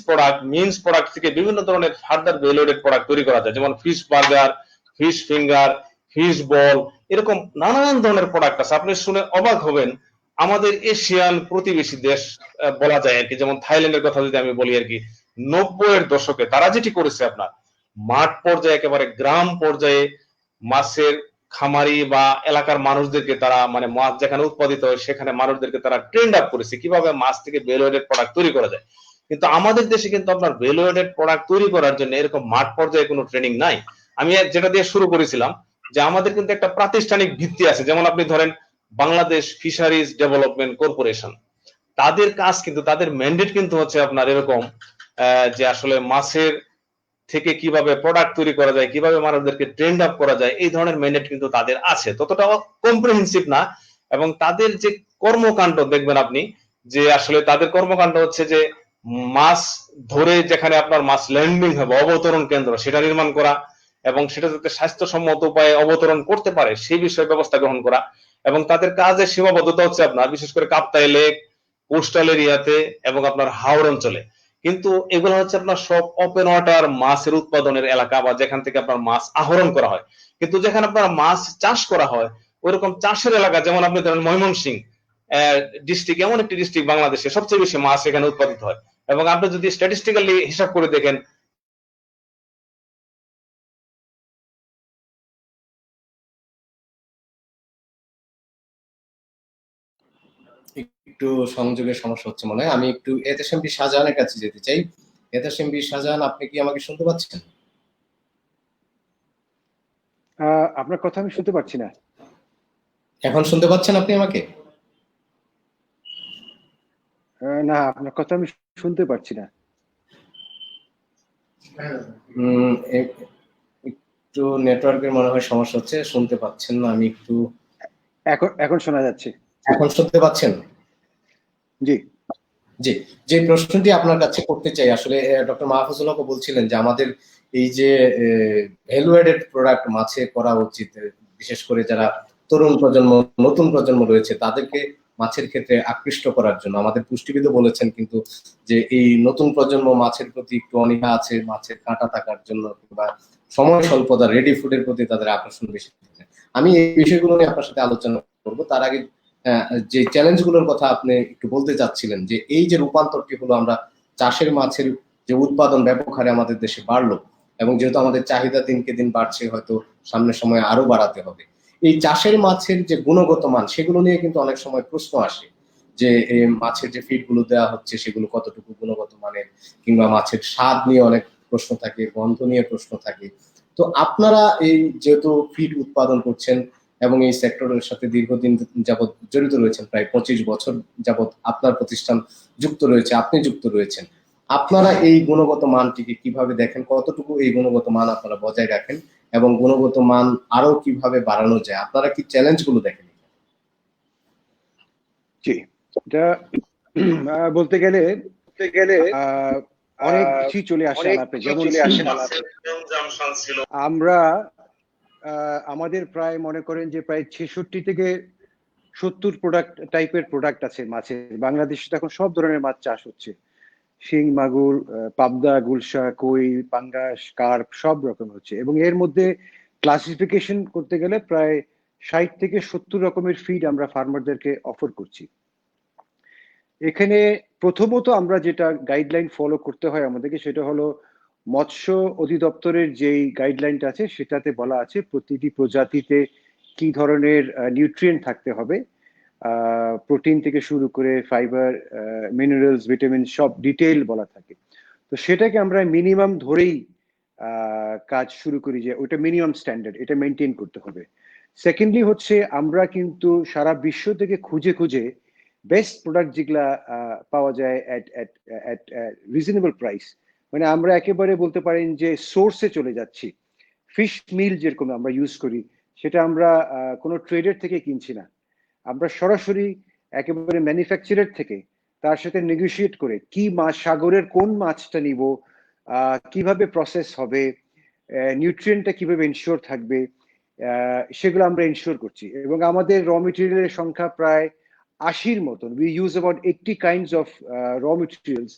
প্রোডাক্ট থেকে বিভিন্ন ধরনের ফার্দার ভ্যালু এডেড প্রোডাক্ট তৈরি করা যায়, যেমন fish burger, fish finger, fish ball, এরকম নানান ধরনের প্রোডাক্ট আছে। আপনি শুনে অবাক হবেন, আমাদের এশিয়ান প্রতিবেশী দেশ বলা যায় আর কি, যেমন থাইল্যান্ডের কথা যদি আমি বলি আর কি, 90-এর দশকে তারা যেটি করেছে আপনার মাঠ পর্যায়ে, একেবারে গ্রাম পর্যায়ে মাছের খামারি বা এলাকার মানুষদেরকে তারা, মানে মাছ যেখানে উৎপাদিত হয় সেখানে মানুষদেরকে তারা ট্রেন্ড আপ করেছে কিভাবে মাছ থেকে ভ্যালু এডেড প্রোডাক্ট তৈরি করা যায়। কিন্তু আমাদের দেশে কিন্তু আপনার ভ্যালু এডেড প্রোডাক্ট তৈরি করার জন্য এরকম মাঠ পর্যায়ে কোনো ট্রেনিং নাই। আমি যেটা দিয়ে শুরু করেছিলাম, যে আমাদের কিন্তু একটা প্রাতিষ্ঠানিক ভিত্তি আছে। যেমন আপনি ধরেন বাংলাদেশ ফিশারিজ ডেভেলপমেন্ট কর্পোরেশন, তাদের কাজ কিন্তু, তাদের ম্যান্ডেট কিন্তু হচ্ছে আপনার এরকম, যে আসলে মাছের থেকে কিভাবে প্রোডাক্ট তৈরি করা যায়, কিভাবে মানুষদেরকে ট্রেন্ড আপ করা যায়, এই ধরনের ম্যান্ডেট কিন্তু তাদের আছে, ততটা কম্প্রিহেন্সিভ না। এবং তাদের যে কর্মকাণ্ড দেখবেন আপনি, যে আসলে তাদের কর্মকাণ্ড হচ্ছে যে মাছ ধরে যেখানে আপনার মাছ ল্যান্ডিং হবে, অবতরণ কেন্দ্র সেটা নির্মাণ করা, এবং সেটা যাতে স্বাস্থ্যসম্মত উপায়ে অবতরণ করতে পারে সেই বিষয়ে ব্যবস্থা গ্রহণ করা। এবং তাদের কাজের সীমাবদ্ধতা হচ্ছে আপনার বিশেষ করে কাপ্তাই লেক, কোস্টাল এরিয়াতে এবং আপনার হাওড় অঞ্চলে। কিন্তু এগুলো হচ্ছে আপনার সব ওপেন ওয়াটার মাছের উৎপাদনের এলাকা, বা যেখান থেকে আপনার মাছ আহরণ করা হয়। কিন্তু যেখানে আপনার মাছ চাষ করা হয়, ওইরকম চাষের এলাকা, যেমন আপনি ধরেন ময়মনসিংহ ডিস্ট্রিক্ট, এমন একটি ডিস্ট্রিক্ট বাংলাদেশে সবচেয়ে বেশি মাছ এখানে উৎপাদিত হয়। এবং আপনি যদি স্ট্যাটিস্টিক্যালি হিসাব করে দেখেন, একটু সংযোগের সমস্যা হচ্ছে মনে হয়। আমি একটু এতএসএমপি শাহজাহানের কাছে যেতে চাই। এতএসএমপি শাহজাহান, আপনি কি আমাকে শুনতে পাচ্ছেন? আপনার কথা আমি শুনতে পাচ্ছি না। এখন শুনতে পাচ্ছেন আপনি আমাকে? না, আপনার কথা আমি শুনতে পাচ্ছি না। একটু নেটওয়ার্কের মনে হয় সমস্যা হচ্ছে, শুনতে পাচ্ছেন না। আমি একটু, এখন শোনা যাচ্ছে। এখন শুনতে পাচ্ছেন? জি জি, যে প্রশ্নটি আপনার কাছে করতে চাই, আসলে ডক্টর মাহফুজুল হক বলছিলেন যে আমাদের এই যে ভ্যালু এডেড প্রোডাক্ট মাছে করা উচিত, বিশেষ করে যারা তরুণ প্রজন্ম, নতুন প্রজন্ম রয়েছে, তাদেরকে মাছের ক্ষেত্রে আকৃষ্ট করার জন্য। আমাদের পুষ্টিবিদও বলেছেন কিন্তু যে এই নতুন প্রজন্ম মাছের প্রতি একটু অনীহা আছে, মাছের কাঁটা থাকার জন্য কিংবা সময় স্বল্পতা, রেডি ফুডের প্রতি তাদের আকর্ষণ বেশি। আমি এই বিষয়গুলো নিয়ে আপনার সাথে আলোচনা করব। তার আগে যে চ্যালেঞ্জগুলোর কথা আপনি একটু বলতে চাচ্ছিলেন, যে এই যে রূপান্তরটি হলো, আমরা চাষের মাছের যে উৎপাদন ব্যাপক হারে আমাদের দেশে বাড়লো, এবং যেহেতু আমাদের চাহিদা দিনকে দিন বাড়ছে, হয়তো সামনের সময় আরো বাড়াতে হবে। এই চাষের মাছের যে গুণগত মান, সেগুলো নিয়ে কিন্তু অনেক সময় প্রশ্ন আসে, যে মাছের যে ফিড গুলো দেওয়া হচ্ছে সেগুলো কতটুকু গুণগত মানের, কিংবা মাছের স্বাদ নিয়ে অনেক প্রশ্ন থাকে, গন্ধ নিয়ে প্রশ্ন থাকে। তো আপনারা এই যেহেতু ফিড উৎপাদন করছেন এবং এই সেক্টরের সাথে দীর্ঘদিন যাবত জড়িত রয়েছেন, প্রায় 25 বছর যাবত আপনার প্রতিষ্ঠান যুক্ত রয়েছে, আপনি যুক্ত রয়েছেন, আপনারা এই গুণগত মানটিকে কিভাবে দেখেন, কতটুকু এই গুণগত মান আপনারা বজায় রাখেন এবং গুণগত মান আরো কিভাবে বাড়ানো যায়, আপনারা কি চ্যালেঞ্জ গুলো দেখেন? জি, এটা বলতে গেলে অনেক কিছুই চলে আসে আলাপে, যেমন আমরা আমাদের প্রায় মনে করেন যে প্রায় 66 থেকে 70 টাইপের প্রোডাক্ট আছে মাছের। বাংলাদেশে এখন সব ধরনের মাছ চাষ হচ্ছে, শিং, মাগুর, পাবদা, গুলশা, কই, পাঙ্গাস, কার্প, সব রকম হচ্ছে। এবং এর মধ্যে ক্লাসিফিকেশন করতে গেলে প্রায় 60 থেকে 70 রকমের ফিড আমরা ফার্মারদেরকে অফার করছি। এখানে প্রথমত আমরা যেটা গাইডলাইন ফলো করতে হয় আমাদেরকে, সেটা হলো মৎস্য অধিদপ্তরের যেই গাইডলাইনটা আছে সেটাতে বলা আছে প্রতিটি প্রজাতিতে কি ধরনের নিউট্রিয়েন্ট থাকতে হবে, প্রোটিন থেকে শুরু করে ফাইবার, মিনারেলস, ভিটামিন, সব ডিটেইল বলা থাকে। তো সেটাকে আমরা মিনিমাম ধরেই কাজ শুরু করি, যে ওটা মিনিমাম স্ট্যান্ডার্ড, এটা মেনটেন করতে হবে। সেকেন্ডলি হচ্ছে আমরা কিন্তু সারা বিশ্ব থেকে খুঁজে খুঁজে বেস্ট প্রোডাক্ট যেগুলা পাওয়া যায় at রিজনেবল প্রাইস, মানে আমরা একেবারে বলতে পারেন যে সোর্সে চলে যাচ্ছি। ফিশ মিল যেরকম আমরা ইউজ করি, সেটা আমরা কোনো ট্রেডার থেকে কিনছি না, আমরা সরাসরি একেবারে ম্যানুফ্যাকচারার থেকে তার সাথে নেগোশিয়েট করে কি মাছ, সাগরের কোন মাছটা নিব, কিভাবে প্রসেস হবে, নিউট্রিয়েন্টটা কিভাবে ইনশিওর থাকবে, সেগুলো আমরা ইনশিওর করছি। এবং আমাদের র মেটেরিয়ালের সংখ্যা প্রায় 80-র মতন। We use about 80 kinds of raw materials,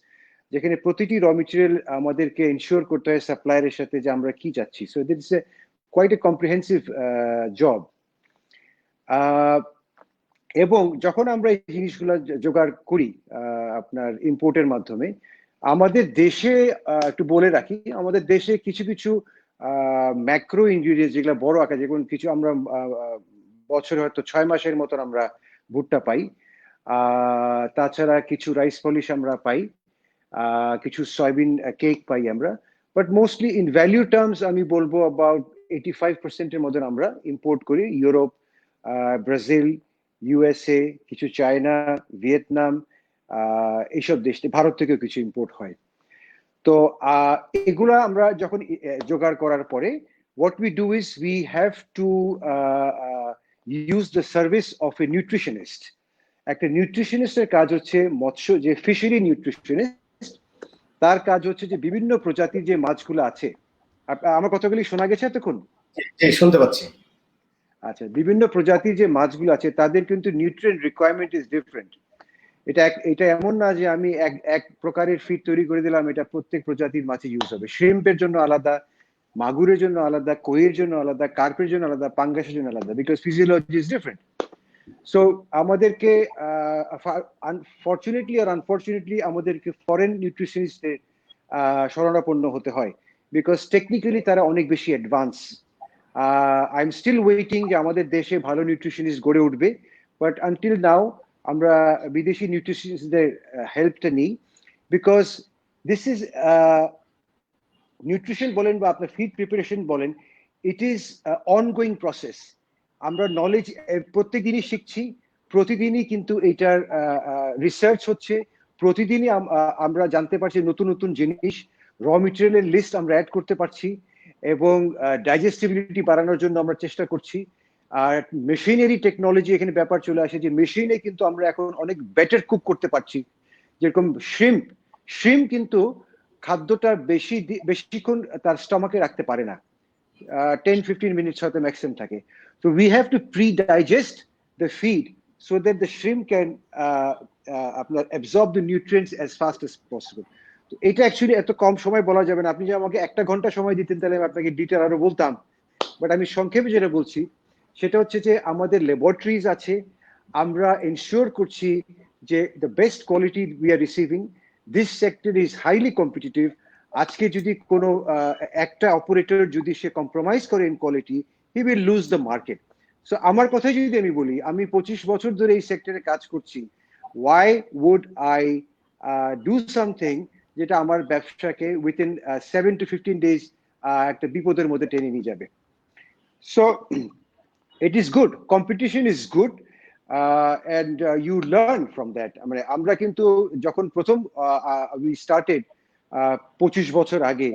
যেখানে প্রতিটি র মেটেরিয়াল আমাদেরকে ইনশিওর করতে হয় সাপ্লায়ারের সাথে যে আমরা কি চাচ্ছি। So this is quite a comprehensive job. এবং যখন আমরা এই জিনিসগুলো জোগাড় করি আপনার ইম্পোর্টের মাধ্যমে, আমাদের দেশে একটু বলে রাখি, আমাদের দেশে কিছু কিছু ম্যাক্রো ইনগ্রিডিয়েন্টস যেগুলো বড় আকার, যেমন কিছু আমরা বছরে হয়তো 6 মাসের মতন আমরা ভুট্টা পাই, তাছাড়া কিছু রাইস পলিশ আমরা পাই, কিছু সয়াবিন কেক পাই আমরা। But mostly in value terms আমি বলবো অ্যাবাউট 85%-এর মতন আমরা ইম্পোর্ট করি। ইউরোপ, ব্রাজিল, ইউএসএ, কিছু চায়না, ভিয়েতনাম, এইসব দেশ, ভারত থেকেও কিছু ইম্পোর্ট হয়। তো এগুলা আমরা যখন জোগাড় করার পরে, what we do is we have to use the service of a nutritionist. একটা নিউট্রিশনিস্টের কাজ হচ্ছে মৎস্য, যে ফিশারি নিউট্রিশনিস্ট, তার কাজ হচ্ছে যে বিভিন্ন প্রজাতির যে মাছগুলো আছে, আমার কথাগুলি শোনা গেছে এতক্ষণ? শুনতে পাচ্ছি। আচ্ছা, বিভিন্ন প্রজাতির যে মাছগুলো আছে তাদের কিন্তু নিউট্রিয়েন্ট রিকোয়ারমেন্ট ইজ ডিফারেন্ট। এটা এমন না যে আমি এক প্রকারের ফিড তৈরি করে দিলাম, এটা প্রত্যেক প্রজাতির মাছে ইউজ হবে। শ্রিম্পের জন্য আলাদা, মাগুরের জন্য আলাদা, কইয়ের জন্য আলাদা, কার্পের জন্য আলাদা, পাঙ্গাসের জন্য আলাদা, because physiology is different. So আমাদেরকে ফরচুনেটলি আর আনফরচুনেটলি আমাদেরকে ফরেন নিউট্রিশনিস্টের শরণাপন্ন হতে হয়, বিকজ টেকনিক্যালি তারা অনেক বেশি advance. I am still waiting যে আমাদের দেশে ভালো নিউট্রিশনিস্ট গড়ে উঠবে, বাট আনটিল নাও আমরা বিদেশি নিউট্রিশনিস্টদের হেল্পটা নিই, বিকজ দিস ইজ নিউট্রিশন বলেন বা আপনার ফিড প্রিপারেশন বলেন, ইট ইজ অনগোয়িং প্রসেস। আমরা নলেজ প্রত্যেকদিনই শিখছি, প্রতিদিনই কিন্তু এটার রিসার্চ হচ্ছে, প্রতিদিনই আমরা জানতে পারছি নতুন নতুন জিনিস, র মেটেরিয়ালের লিস্ট আমরা অ্যাড করতে পারছি, এবং ডাইজেস্টিবিলিটি বাড়ানোর জন্য আমরা চেষ্টা করছি। আর মেশিনারি টেকনোলজি এখানে ব্যাপার চলে আসে, যে মেশিনে কিন্তু আমরা এখন অনেক বেটার কুক করতে পারছি। যেরকম শ্রিম্প কিন্তু খাদ্যটা বেশিক্ষণ তার স্টমাকে রাখতে পারে না, 10-15 মিনিটস হয়তো ম্যাক্সিমাম থাকে। So we have to pre-digest the feed so that the shrimp can absorb the nutrients as fast as possible. তো এটা অ্যাকচুয়ালি এত কম সময় বলা যাবে না। আপনি যে আমাকে 1 ঘন্টা সময় দিতেন তাহলে আমি আপনাকে ডিটেল আরো বলতাম, বাট আমি সংক্ষেপে যেটা বলছি সেটা হচ্ছে যে আমাদের ল্যাবরেটরিজ আছে, আমরা এনশিওর করছি যে the best quality we are receiving. This sector is highly competitive. আজকে যদি কোনো একটা অপারেটর যদি সে কম্প্রোমাইজ করে in quality, he will lose the market. So আমার কথা যদি আমি বলি, আমি 25 বছর ধরে এই সেক্টরে কাজ করছি, why would I do something যেটা আমার ব্যবসাকে within 7 to 15 days একটা বিপদের মধ্যে টেনে নিয়ে যাবে। So it is good, competition is good, and you learn from that. মানে আমরা কিন্তু যখন প্রথম we started 25 বছর আগে,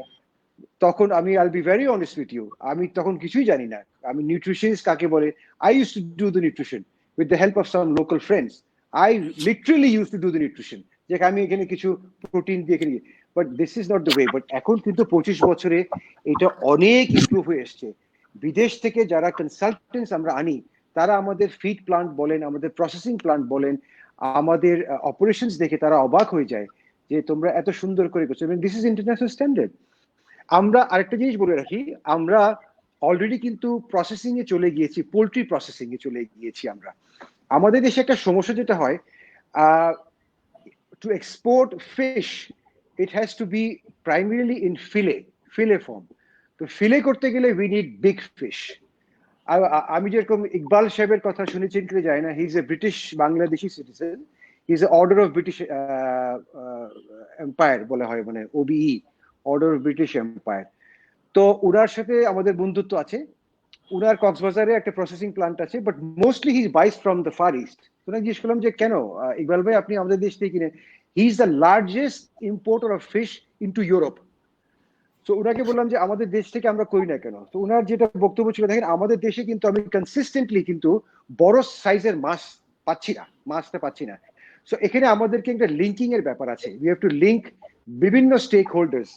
তখন আমি I'll be very honest with you, আমি তখন কিছুই জানি না আমি নিউট্রিশনিস্ট কাকে বলে। I used to do the nutrition with the help of some local friends. I literally used to do the nutrition, যে আমি এখানে কিছু প্রোটিন দিয়ে এখানে, but this is not the way. But এখন কিন্তু 25 বছরে এটা অনেক ইমপ্রুভ হয়ে এসছে। বিদেশ থেকে যারা কনসালটেন্টস আমরা আনি, তারা আমাদের ফিড প্লান্ট বলেন, আমাদের প্রসেসিং প্লান্ট বলেন, আমাদের অপারেশনস দেখে তারা অবাক হয়ে যায় যে তোমরা এত সুন্দর করে করছো, এবং দিস ইজ ইন্টারন্যাশনাল স্ট্যান্ডার্ড। আমরা আরেকটা জিনিস বলে রাখি, আমরা অলরেডি কিন্তু প্রসেসিং এ চলে গিয়েছি, পোল্ট্রি প্রসেসিং এ চলে গিয়েছি আমরা। আমাদের দেশে একটা সমস্যা যেটা হয়, to export fish it has to be primarily in fillet form. তো ফিলে করতে গেলে উই নিড বিগ ফিশ। আমি যেরকম ইকবাল সাহেবের কথা শুনেছেন কি যায় না, he is a British Bangladeshi citizen, he is order of British empire বলা হয়, মানে OBE, order of British empire. তো ওনার সাথে আমাদের বন্ধুত্ব আছে। ওনার কক্সবাজারে একটা প্রসেসিং প্লান্ট আছে, but mostly he buys from the far east. ওনাকে জিজ্ঞেস করলাম যে কেন ইকবাল ভাই আপনি আমাদের দেশ থেকে কিনে, he is the largest importer of fish into Europe. তো ওনাকে বললাম যে আমাদের দেশ থেকে আমরা করি না কেন। তো ওনার যেটা বক্তব্য ছিল, দেখেন আমাদের দেশে কিন্তু আমি কনসিস্টেন্টলি কিন্তু বড় সাইজের মাছটা পাচ্ছি না। সো এখানে আমাদেরকে একটা লিঙ্কিং এর ব্যাপার আছে, উই হ্যাভ টু লিঙ্ক বিভিন্ন স্টেক হোল্ডার্স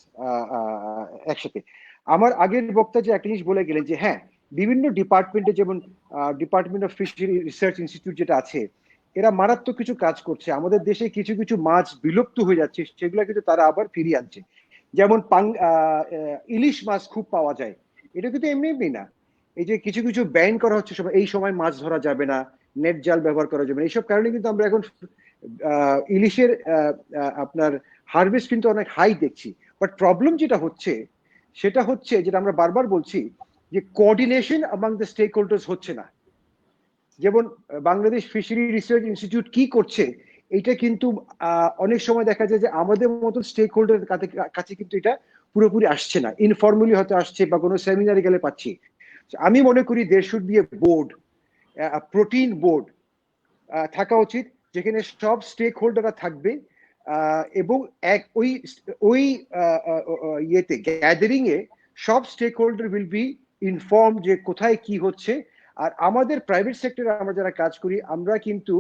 একসাথে। আমার আগের বক্তা যে একটা জিনিস বলে গেলেন যে হ্যাঁ, বিভিন্ন ডিপার্টমেন্টে, যেমন department of fishery research institute যেটা আছে, এরা মারাত্মক কিছু কাজ করছে। আমাদের দেশে কিছু কিছু মাছ বিলুপ্ত হয়ে যাচ্ছে, সেগুলো কিন্তু তারা আবার ফিরিয়ে আনছে। যেমন ইলিশ মাছ খুব পাওয়া যায়, এটা কিন্তু এমনি এমনি না। এই যে কিছু কিছু ব্যান করা হচ্ছে, এই সময় মাছ ধরা যাবে না, নেট জাল ব্যবহার করা যাবে না, এইসব কারণে কিন্তু আমরা এখন ইলিশের আপনার হারভেস্ট কিন্তু অনেক হাই দেখছি। বাট প্রবলেম যেটা হচ্ছে সেটা হচ্ছে, যেটা আমরা বারবার বলছি, যে coordination among the stakeholders হচ্ছে না। যেমন বাংলাদেশ ফিশারি রিসার্চ ইনস্টিটিউট কি করছে, এটা কিন্তু অনেক সময় দেখা যায় যে আমাদের মতো স্টেক হোল্ডার কাছে কিন্তু এটা পুরোপুরি আসছে না, ইনফর্মালি হয়তো আসছে বা কোনো সেমিনারে গেলে পাচ্ছি। আমি মনে করি there should be a board, protein board থাকা উচিত, যেখানে সব স্টেক হোল্ডাররা থাকবে, এবং ওই ইয়েতে গ্যাদারিং এ সব stakeholder will be inform যে কোথায় কি হচ্ছে। আর আমাদের প্রাইভেট সেক্টরে আমরা যারা কাজ করি, আমরা কিন্তু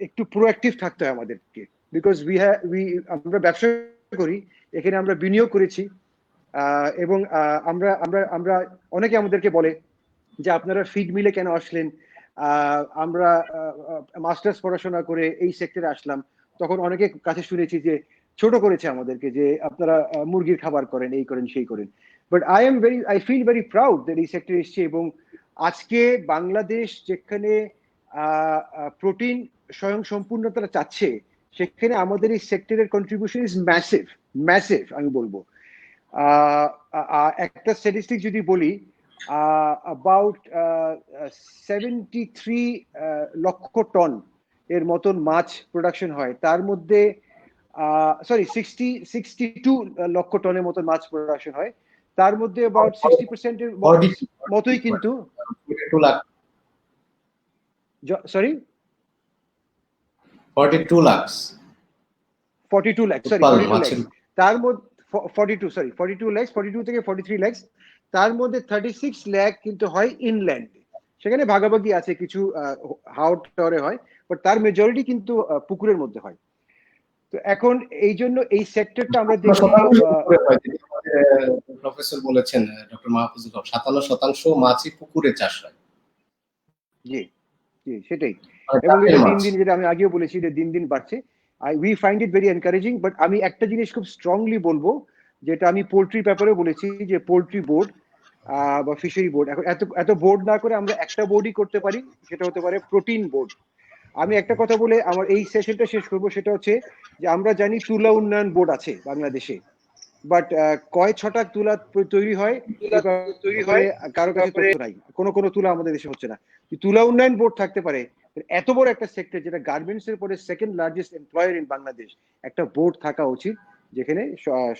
একটু প্রোঅ্যাক্টিভ থাকতে হয় আমাদেরকে, বিকজ আমরা ব্যবসা করি, এখানে আমরা বিনিয়োগ করেছি, এবং আমরা আমরা আমরা অনেকে আমাদেরকে বলে যে আপনারা ফিড মিলে কেন আসলেন, আমরা মাস্টার্স পড়াশোনা করে এই সেক্টরে আসলাম। তখন অনেকে কাছে শুনেছি যে ছোট করেছে আমাদেরকে, যে আপনারা মুরগির খাবার করেন, এই করেন সেই করেন। But I feel very proud that এই সেক্টরে এসছে, এবং আজকে বাংলাদেশ যেখানে প্রোটিন স্বয়ং সম্পূর্ণতা চাচ্ছে, সেখানে আমাদের এই সেক্টরের কন্ট্রিবিউশন ইজ ম্যাসিভ আমি বলবো। একটা স্ট্যাটিস্টিক যদি বলি, about 73 লক্ষ টন এর মতন মাছ প্রোডাকশন হয়, তার মধ্যে 62 লক্ষ টনের মতন মাছ প্রোডাকশন হয়, তার মধ্যে about 60% এর মতোই কিন্তু সরি 42 লাখ, তার মধ্যে 42 থেকে 43 লাখ, তার মধ্যে 36 লাখ কিন্তু হয় ইনল্যান্ড। সেখানে ভাগাভাগি আছে, কিছু হাওড় টাওয়ারে হয়, বাট তার মেজরিটি কিন্তু পুকুরের মধ্যে হয়। তো এখন এই জন্য এই সেক্টরটা আমরা দেখি, প্রফেসর বলেছেন ডক্টর মাহফুজুল হক, 57% মাছই পুকুরে চাষ হয়। জি জি, সেটাই। এবং এটা দিন দিন, যেটা আমি আগেও বলেছি, এটা দিন দিন বাড়ছে। We find it very encouraging. But আমি একটা জিনিস খুব স্ট্রংলি বলবো, যেটা আমি পোল্ট্রির ব্যাপারে বলেছি, যে পোল্ট্রি বোর্ড বা ফিশারি বোর্ড, এখন এত বোর্ড না করে আমরা একটা বোর্ডই করতে পারি, সেটা হতে পারে প্রোটিন বোর্ড। আমি একটা কথা বলে আমার এই সেশনটা শেষ করবো, সেটা হচ্ছে যে আমরা জানি তুলা উন্নয়ন বোর্ড আছে বাংলাদেশে, বাট কয় ছটা তুলা তৈরি হয় কারো কাছে তথ্য নাই, কোনো তুলা আমাদের দেশে হচ্ছে না। তুলা উন্নয়ন বোর্ড থাকতে পারে, এত বড় একটা সেক্টর যেটা গার্মেন্টস এর পরে second largest employer in Bangladesh, একটা বোর্ড থাকা উচিত, যেখানে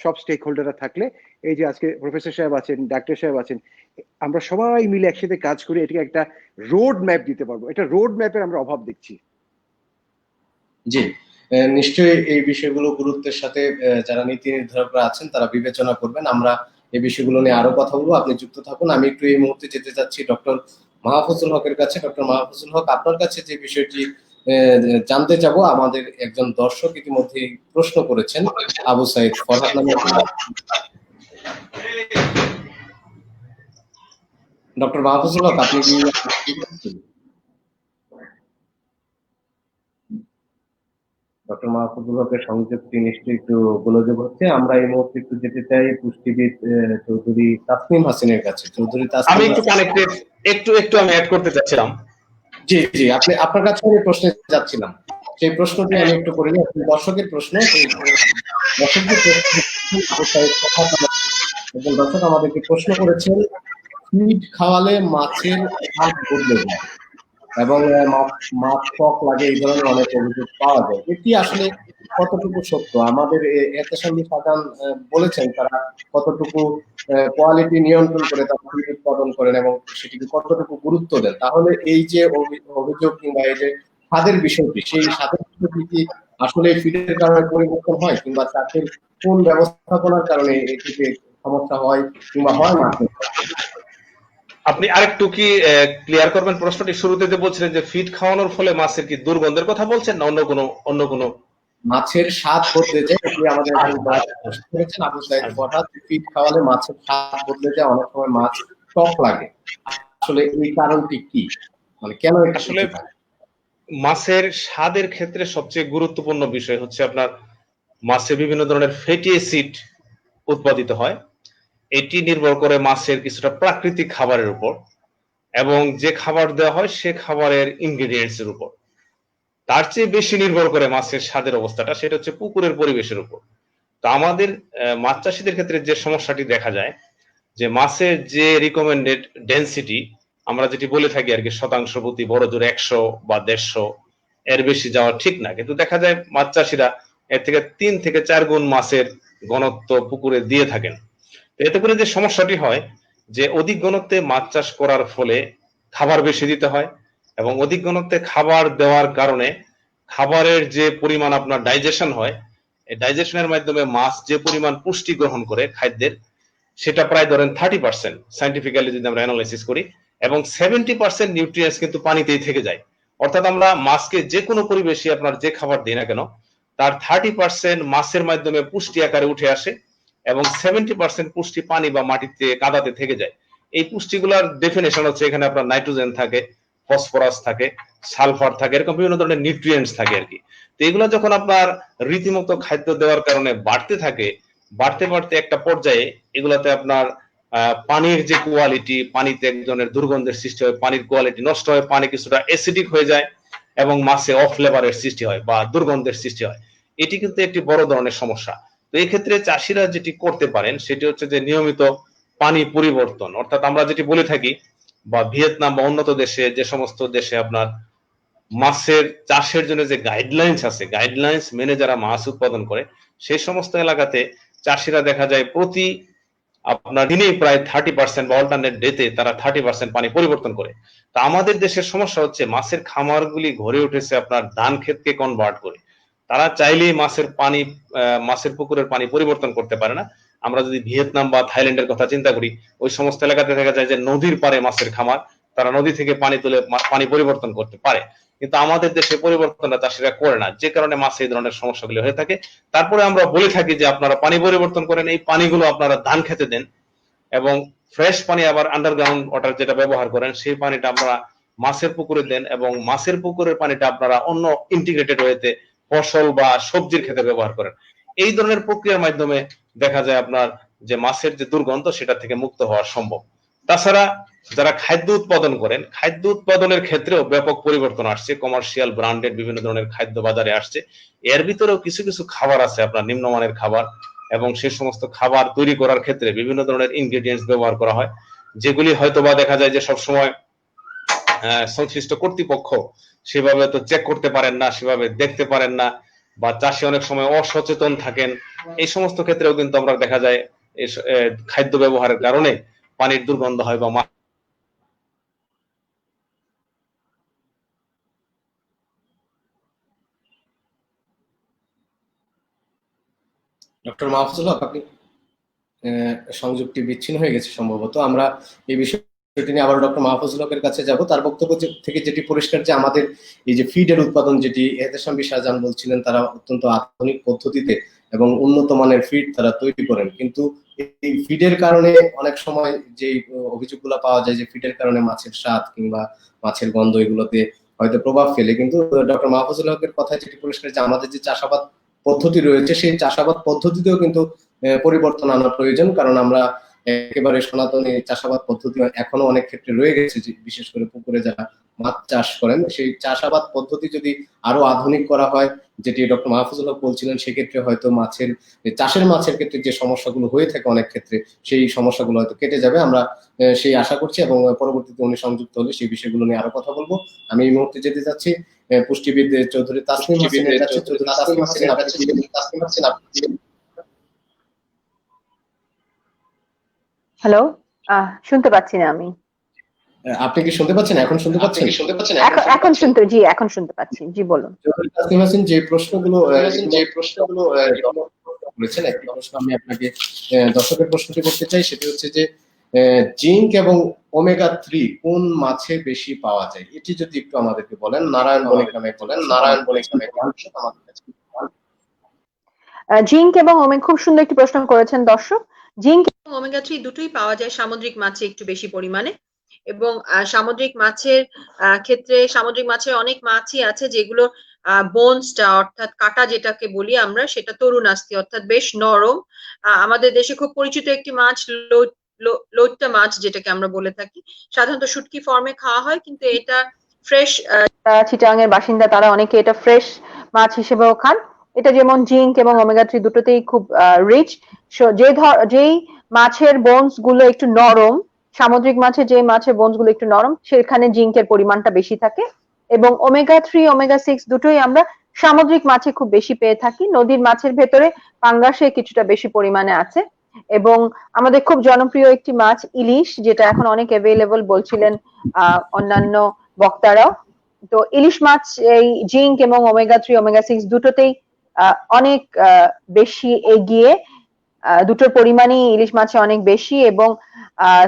সব স্টেক হোল্ডাররা থাকলে, এই যে আজকে প্রফেসর সাহেব আছেন, ডাক্তার সাহেব আছেন, আমরা সবাই মিলে একসাথে কাজ করে এটাকে একটা রোড ম্যাপ দিতে পারবো। এটা রোড ম্যাপের আমরা অভাব দেখছি। জি, নিশ্চয়ই এই বিষয়গুলো গুরুত্বের সাথে যারা নীতি নির্ধারকরা আছেন তারা বিবেচনা করবেন। আমরা এই বিষয়গুলো নিয়ে আরো কথা বলবো, আপনি যুক্ত থাকুন। আমি একটু এই মুহূর্তে যেতে চাচ্ছি ডক্টর মাহফুজুল হকের কাছে। ডক্টর মাহফুজুল হক, আপনার কাছে যে বিষয়টি জানতে যাব, আমাদের একজন দর্শক ইতিমধ্যে প্রশ্ন করেছেন, আবু সাইদ ফরহাদ নামে। ডক্টর মাহফুজুল হক, আপনি কি? ডক্টর মাহফুজুল হকের সংযুক্তি নিশ্চয়ই একটু গোলযোগ হচ্ছে। আমরা এই মুহূর্তে একটু যেতে চাই পুষ্টিবিদ চৌধুরী তাসনিম হাসিনের কাছে। চৌধুরী আমি তাসনিম একটু কানেক্টেড, একটু আমি অ্যাড করতে চাচ্ছিলাম। জি জি, আপনার কাছে আমি প্রশ্নে যাচ্ছিলাম, সেই প্রশ্নটি আমি একটু করে নিই। দর্শকের প্রশ্ন, দর্শক আমাদেরকে প্রশ্ন করেছেন, ফিড খাওয়ালে মাছের স্বাদ বদলে যায় এবং মাছ টক লাগে, এই ধরনের অনেক অভিযোগ পাওয়া যায়। এটি আসলে কতটুকু সত্য? আমাদের এহতেশামী সাজান বলেছেন তারা কতটুকু কোয়ালিটি নিয়ন্ত্রণ করে তারা ফিড উৎপাদন করেন এবং সেটিকে কতটুকু গুরুত্ব দেন। তাহলে এই যে অভিযোগ কিংবা এই যে স্বাদের বিষয়টি, সেই স্বাদের বিষয়টি কি আসলে ফিডের কারণে পরিবর্তন হয়, কিংবা চাষের কোন ব্যবস্থাপনার কারণে এটিতে সমস্যা হয় কিংবা হয় না? আপনি আরেকটু কি ক্লিয়ার করবেন প্রশ্নটি? শুরুতে যে বলছিলেন যে ফিড খাওয়ানোর ফলে মাছের কি দুর্গন্ধের কথা বলছেন, না অন্য কোনো? মাছের স্বাদ বদলে যায়, এটি আমাদের করেছেন আবু সাইদ ফরহাদ। ফিড খাওয়ালে মাছের স্বাদ বদলে যায়, অনেক সময় মাছ টক লাগে। আসলে এই কারণটি কি, মানে কেন এটা আসলে মাছের স্বাদের ক্ষেত্রে সবচেয়ে গুরুত্বপূর্ণ বিষয় হচ্ছে আপনার মাছে বিভিন্ন ধরনের ফ্যাটি অ্যাসিড উৎপাদিত হয়। এটি নির্ভর করে মাছের কিছুটা প্রাকৃতিক খাবারের উপর, এবং যে খাবার দেওয়া হয় সে খাবারের ইনগ্রেডিয়েন্টস এর উপর। তার চেয়ে বেশি নির্ভর করে মাছের স্বাদের অবস্থাটা, সেটা হচ্ছে পুকুরের পরিবেশের উপর। তো আমাদের মাছ চাষীদের ক্ষেত্রে যে সমস্যাটি দেখা যায়, যে মাছের যে রিকমেন্ডেড ডেনসিটি আমরা যেটি বলে থাকি আর কি, শতাংশ প্রতি বড় জোর 100 বা 150, এর বেশি যাওয়া ঠিক না। কিন্তু দেখা যায় মাছ চাষিরা এর থেকে 3 থেকে 4 গুণ মাছের ঘনত্ব পুকুরে দিয়ে থাকেন। এতে করে যে সমস্যাটি হয়, যে অধিক ঘনত্বে মাছ চাষ করার ফলে খাবার বেশি দিতে হয়, এবং অধিক ঘনত্বে খাবার দেওয়ার কারণে খাবারের যে পরিমাণ আপনার ডাইজেশন হয়, এই ডাইজেশনের মাধ্যমে মাছ যে পরিমাণ পুষ্টি গ্রহণ করে খাদ্যের, সেটা প্রায় ধরেন 30% সাইন্টিফিক্যালি যদি আমরা অ্যানালাইসিস করি, এবং 70% নিউট্রিয়েন্টস কিন্তু পানিতেই থেকে যায়। অর্থাৎ আমরা মাছকে যে কোনো পরিবেশে আপনার যে খাবার দিই না কেন, তার 30% মাছের মাধ্যমে পুষ্টি আকারে উঠে আসে, এবং 70% পুষ্টি পানি বা মাটিতে কাদাতে থেকে যায়। এই পুষ্টিগুলোর ডেফিনেশন হচ্ছে এখানে আপনার নাইট্রোজেন থাকে, ফসফরাস থাকে, সালফার থাকে, এরকম বিভিন্ন ধরনের নিউট্রিয়েন্টস থাকে আর কি। তো এগুলো যখন আপনার রীতিমতো খাদ্য দেওয়ার কারণে বাড়তে থাকে, বাড়তে বাড়তে একটা পর্যায়ে এগুলাতে আপনার পানির যে কোয়ালিটি, পানিতে এক ধরনের দুর্গন্ধের সৃষ্টি হয়, পানির কোয়ালিটি নষ্ট হয়, পানি কিছুটা অ্যাসিডিক হয়ে যায়, এবং মাছে অফ ফ্লেভারের সৃষ্টি হয় বা দুর্গন্ধের সৃষ্টি হয়। এটি কিন্তু একটি বড় ধরনের সমস্যা। তো এই ক্ষেত্রে চাষিরা যেটি করতে পারেন সেটি হচ্ছে যে নিয়মিত পানি পরিবর্তন। অর্থাৎ আমরা যেটি বলে থাকি, বা ভিয়েতনাম বা উন্নত দেশে, যে সমস্ত দেশে আপনার মাছের চাষের জন্য যে গাইডলাইন্স আছে, গাইডলাইন্স মেনে যারা মাছ উৎপাদন করে, সেই সমস্ত এলাকাতে চাষিরা দেখা যায় প্রতি আপনার দিনেই প্রায় 30% বা অল্টারনেট ডেতে তারা 30% পানি পরিবর্তন করে। তা আমাদের দেশের সমস্যা হচ্ছে মাছের খামারগুলি গড়ে উঠেছে আপনার ধান ক্ষেতকে কনভার্ট করে। তারা চাইলেই মাছের পুকুরের পানি পরিবর্তন করতে পারে না। আমরা যদি ভিয়েতনাম বা থাইল্যান্ডের কথা চিন্তা করি, ওই সমস্ত এলাকাতে দেখা যায় যে নদীর পাড়ে মাছের খামার, তারা নদী থেকে পানি তুলে পানি পরিবর্তন করতে পারে। কিন্তু আমাদের দেশে পরিবর্তনটা চাষিরা করে না, যে কারণে মাছে এই ধরনের সমস্যাগুলি হয়ে থাকে। তারপরে আমরা বলে থাকি যে আপনারা পানি পরিবর্তন করেন, এই পানিগুলো আপনারা ধান খেতে দেন, এবং ফ্রেশ পানি আবার আন্ডারগ্রাউন্ড ওয়াটার যেটা ব্যবহার করেন, সেই পানিটা আপনারা মাছের পুকুরে দেন, এবং মাছের পুকুরের পানিটা আপনারা অন্য ইন্টিগ্রেটেড ওয়েতে ফসল বা সবজির ক্ষেত্রে ব্যবহার করেন। এই ধরনের প্রক্রিয়ার মাধ্যমে দেখা যায় আপনার যে মাছের যে দুর্গন্ধ, সেটা থেকে মুক্ত হওয়া সম্ভব। তাছাড়া যারা খাদ্য উৎপাদন করেন, খাদ্য উৎপাদনের ক্ষেত্রেও ব্যাপক পরিবর্তন আসছে। কমার্শিয়াল ব্র্যান্ডেড বিভিন্ন ধরনের খাদ্য বাজারে আসছে। এর ভিতরেও কিছু কিছু খাবার আছে আপনার নিম্নমানের খাবার, এবং সেই সমস্ত খাবার তৈরি করার ক্ষেত্রে বিভিন্ন ধরনের ইনগ্রেডিয়েন্টস ব্যবহার করা হয়, যেগুলি হয়তোবা দেখা যায় যে সবসময় সংশ্লিষ্ট কর্তৃপক্ষ সেভাবে তো চেক করতে পারেন না, সেভাবে দেখতে পারেন না, বা চাষি অনেক সময় অসচেতন থাকেন, এই সমস্ত ক্ষেত্রেও কিন্তু আমরা দেখা যায় খাদ্য ব্যবহারের কারণে পানির দুর্গন্ধ হয় বা ডক্টর মাহফুজুল হক, আপনি সংযোগটি বিচ্ছিন্ন হয়ে গেছে সম্ভবত। আমরা এই বিষয়টি নিয়ে আবার ডক্টর মাহফুজুল হকের কাছে যাব। তার বক্তব্য থেকে যেটি পরিষ্কার যে আমাদের এই যে ফিডের উৎপাদন, যেটি এহতেশাম শাহজাহান বলছিলেন, তারা অত্যন্ত আধুনিক পদ্ধতিতে এবং উন্নত মানের ফিড তারা তৈরি করেন, কিন্তু এই ফিডের কারণে অনেক সময় যে অভিযোগগুলো পাওয়া যায় যে ফিডের কারণে মাছের স্বাদ কিংবা মাছের গন্ধ এগুলোতে হয়তো প্রভাব ফেলে, কিন্তু ডক্টর মাহফুজুল হকের কথায় যেটি পরিষ্কার যে আমাদের যে চাষাবাদ পদ্ধতি রয়েছে সেই চাষাবাদ পদ্ধতিতেও কিন্তু পরিবর্তন আনা প্রয়োজন। কারণ আমরা একেবারে সনাতনী চাষাবাদ পদ্ধতি এখনো অনেক ক্ষেত্রে রয়ে গেছে, বিশেষ করে পুকুরে যারা মাছ চাষ করেন, সেই চাষাবাদ পদ্ধতি যদি আরো আধুনিক করা হয়, যেটি ডক্টর মাহফুজুল হক বলছিলেন, সেক্ষেত্রে হয়তো চাষের মাছের ক্ষেত্রে যে সমস্যাগুলো হয়ে থাকে অনেক ক্ষেত্রে, সেই সমস্যাগুলো হয়তো কেটে যাবে। আমরা সেই আশা করছি এবং পরবর্তীতে উনি সংযুক্ত হলে সেই বিষয়গুলো নিয়ে আরো কথা বলবো। আমি এই মুহূর্তে যেতে চাচ্ছি পুষ্টিবিদ চৌধুরী তাসনিম হাসানের কাছে। চৌধুরী তাসনিম হাসান, আপনি হ্যালো, শুনতে পাচ্ছি না আমি। আপনি কি শুনতে পাচ্ছেন? এখন শুনতে পাচ্ছেন? এখন শুনতে পাচ্ছি। জি বলুন। তাসনিম হাসান, যে প্রশ্নগুলো বলেছেন, একটি প্রশ্ন আমি আপনাকে দর্শকের প্রশ্নটি করতে চাই, সেটি হচ্ছে যে জিঙ্ক এবং ওমেগা 3 কোন মাছে বেশি পাওয়া যায়, এটি যদি একটু আমাদেরকে বলেন। নারায়ণ বণিক নামে আমাদের কাছে। জিঙ্ক এবং ওমেগা, খুব সুন্দর একটি প্রশ্ন করেছেন দর্শক। জিঙ্ক এবং ওমেগা 3 দুটোই পাওয়া যায় সামুদ্রিক মাছে একটু বেশি পরিমাণে, এবং সামুদ্রিক মাছের ক্ষেত্রে সামুদ্রিক মাছের অনেক মাছই আছে যেগুলো বোনসটা, অর্থাৎ কাটা যেটাকে বলি আমরা, সেটা তরুণাস্তি, অর্থাৎ বেশ নরম। আমাদের দেশে খুব পরিচিত একটি মাছ লইট্টা মাছ, যেটাকে আমরা বলে থাকি, সাধারণত শুটকি ফর্মে খাওয়া হয়, কিন্তু এটা ফ্রেশ, চিটাং এর বাসিন্দা তারা অনেকে এটা ফ্রেশ মাছ হিসেবেও খান। এটা যেমন জিঙ্ক এবং ওমেগা 3 দুটোতেই খুব রিচ। যেই মাছের বোনস গুলো একটু নরম, সামুদ্রিক মাছের যে মাছের বোনস গুলো একটু নরম, সেখানে জিঙ্কের পরিমাণটা বেশি থাকে। এবং ওমেগা 3 ওমেগা 6 দুটোই আমরা সামুদ্রিক মাছে খুব বেশি পেয়ে থাকি। নদীর মাছের ভেতরে পাঙ্গাসে কিছুটা বেশি পরিমাণে আছে। এবং আমাদের খুব জনপ্রিয় একটি মাছ ইলিশ, যেটা এখন অনেক অ্যাভেলেবল বলছিলেন অন্যান্য বক্তারাও। তো ইলিশ মাছ এই জিঙ্ক এবং ওমেগা 3 ওমেগা 6 দুটোতেই অনেক বেশি এগিয়ে। দুটোর পরিমাণই ইলিশ মাছে অনেক বেশি। এবং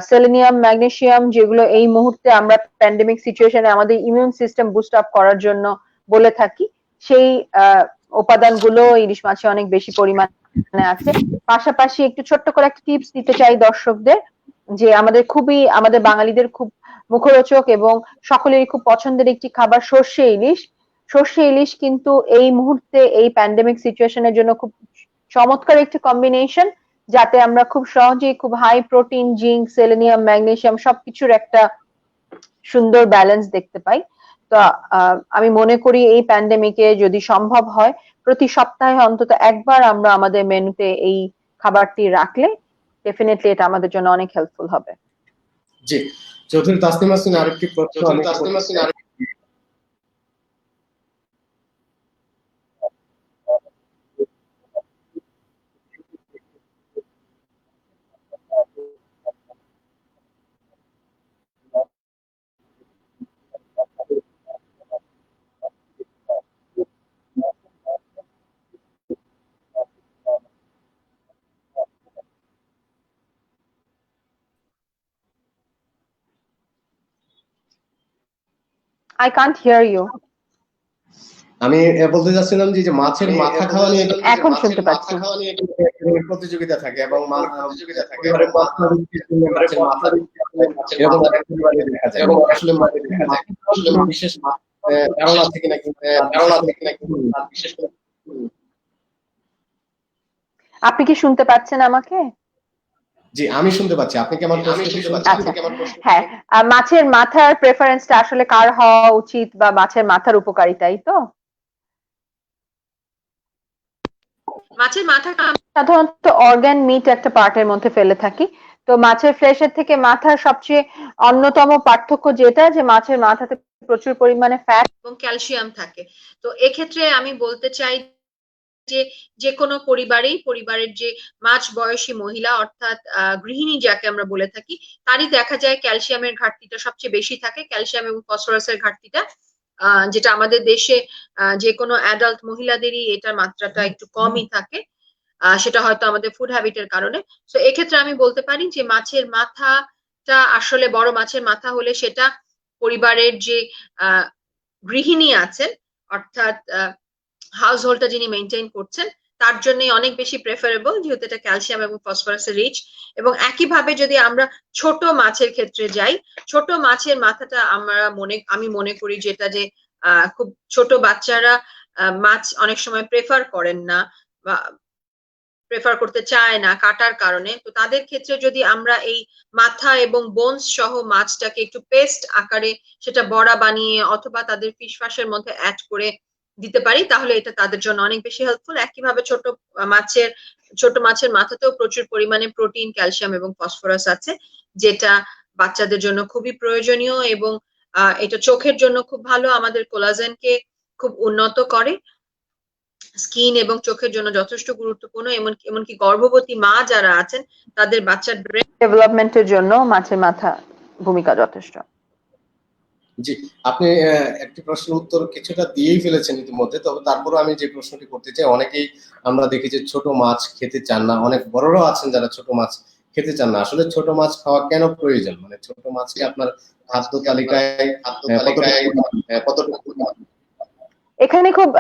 সেলেনিয়াম, ম্যাগনেসিয়াম, যেগুলো এই মুহূর্তে আমরা প্যান্ডেমিক সিচুয়েশনে আমাদের ইমিউন সিস্টেম বুস্ট আপ করার জন্য বলে থাকি, সেই উপাদানগুলো ইলিশ মাছে অনেক বেশি পরিমাণে আছে। পাশাপাশি একটু ছোট্ট করে একটা টিপস দিতে চাই দর্শকদের, যে আমাদের বাঙালিদের খুব মুখরোচক এবং সকলেরই খুব পছন্দের একটি খাবার সর্ষে ইলিশ। সর্ষে ইলিশ কিন্তু এই মুহূর্তে এই প্যান্ডেমিক সিচুয়েশনের জন্য খুব চমৎকার একটি কম্বিনেশন, যাতে আমরা খুব সহজেই খুব high protein, zinc, selenium, magnesium সবকিছুর একটা সুন্দর ব্যালেন্স দেখতে পাই। তো আমি মনে করি এই প্যান্ডেমিকে যদি সম্ভব হয়, প্রতি সপ্তাহে অন্তত একবার আমরা আমাদের মেনুতে এই খাবারটি রাখলে ডেফিনেটলি এটা আমাদের জন্য অনেক হেল্পফুল হবে। জি, চৌধুরী তাসনিম হাসান, আরেকটি প্রশ্ন আমি I can't hear you. আমি বলতে চাচ্ছিলাম যে মাছের মাথা খাওয়া নিয়ে এখন শুনতে পাচ্ছি। প্রতিযোগিতা থাকে এবং বিশেষ ধারণা থেকে নাকি বিশেষ। আপনি কি শুনতে পাচ্ছেন আমাকে? জি, আমি শুনতে পাচ্ছি। আপনি কি আমার প্রশ্ন শুনতে পাচ্ছেন? হ্যাঁ, মাছের মাথার প্রেফারেন্সটা আসলে কার হওয়া উচিত, বা মাছের মাথার উপকারিতাই তো? মাছের মাথা সাধারণত অর্গান মিট একটা পার্টের মধ্যে ফেলে থাকি। তো মাছের ফ্লেশের থেকে মাথার সবচেয়ে অন্যতম পার্থক্য যেটা, যে মাছের মাথাতে প্রচুর পরিমাণে ফ্যাট এবং ক্যালসিয়াম থাকে। তো এক্ষেত্রে আমি বলতে চাই যে যে কোনো পরিবারের যে মাঝ বয়সী মহিলা অর্থাৎ গৃহিণী যাকে আমরা বলে থাকি, তারই দেখা যায় ক্যালসিয়ামের ঘাটতিটা সবচেয়ে বেশি থাকে, ক্যালসিয়াম এবং ফসফরাসের ঘাটতিটা, যেটা আমাদের দেশে যে কোনো অ্যাডাল্ট মহিলাদেরই এটার মাত্রাটা একটু কমই থাকে। সেটা হয়তো আমাদের ফুড হ্যাবিটের কারণে। তো এক্ষেত্রে আমি বলতে পারি যে মাছের মাথাটা আসলে, বড় মাছের মাথা হলে সেটা পরিবারের যে গৃহিণী আছেন অর্থাৎ হাউস হোল্ডটা যিনি মেনটেন করছেন তার জন্য অনেক বেশি প্রেফারেবল, যেহেতু এটা ক্যালসিয়াম এবং ফসফরাসের রিচ। এবং একইভাবে যদি আমরা ছোট মাছের ক্ষেত্রে যাই, ছোট মাছের মাথাটা আমি মনে করি যেটা যে খুব ছোট বাচ্চারা মাছ অনেক সময় প্রেফার করেন না বা প্রেফার করতে চায় না কাটার কারণে, তো তাদের ক্ষেত্রে যদি আমরা এই মাথা এবং বোনস সহ মাছটাকে একটু পেস্ট আকারে সেটা বড়া বানিয়ে অথবা তাদের ফিশফাসের মধ্যে অ্যাড করে দিতে পারি, তাহলে এটা তাদের জন্য অনেক বেশি হেল্পফুল। একইভাবে ছোট মাছের মাথাতেও প্রচুর পরিমাণে প্রোটিন, ক্যালসিয়াম এবং ফসফরাস আছে, যেটা বাচ্চাদের জন্য খুবই প্রয়োজনীয়। এবং এটা চোখের জন্য খুব ভালো, আমাদের কোলাজেনকে খুব উন্নত করে, স্কিন এবং চোখের জন্য যথেষ্ট গুরুত্বপূর্ণ। এমনকি গর্ভবতী মা যারা আছেন তাদের বাচ্চার ব্রেন ডেভেলপমেন্টের জন্য মাছের মাথা ভূমিকা যথেষ্ট। জি, আপনি একটি প্রশ্নের উত্তর কিছুটা দিয়েই ফেলেছেন ইতিমধ্যে, তবে তারপরে আমি যে প্রশ্নটি করতে চাই, অনেকেই আমরা দেখি যে ছোট মাছ খেতে চান না, অনেক বড়রাও আছেন যারা ছোট মাছ খেতে চান না। আসলে ছোট মাছ খাওয়া কেন প্রয়োজন? মানে ছোট মাছকে আপনার খাদ্য তালিকায় কতটুকু? এখানে খুব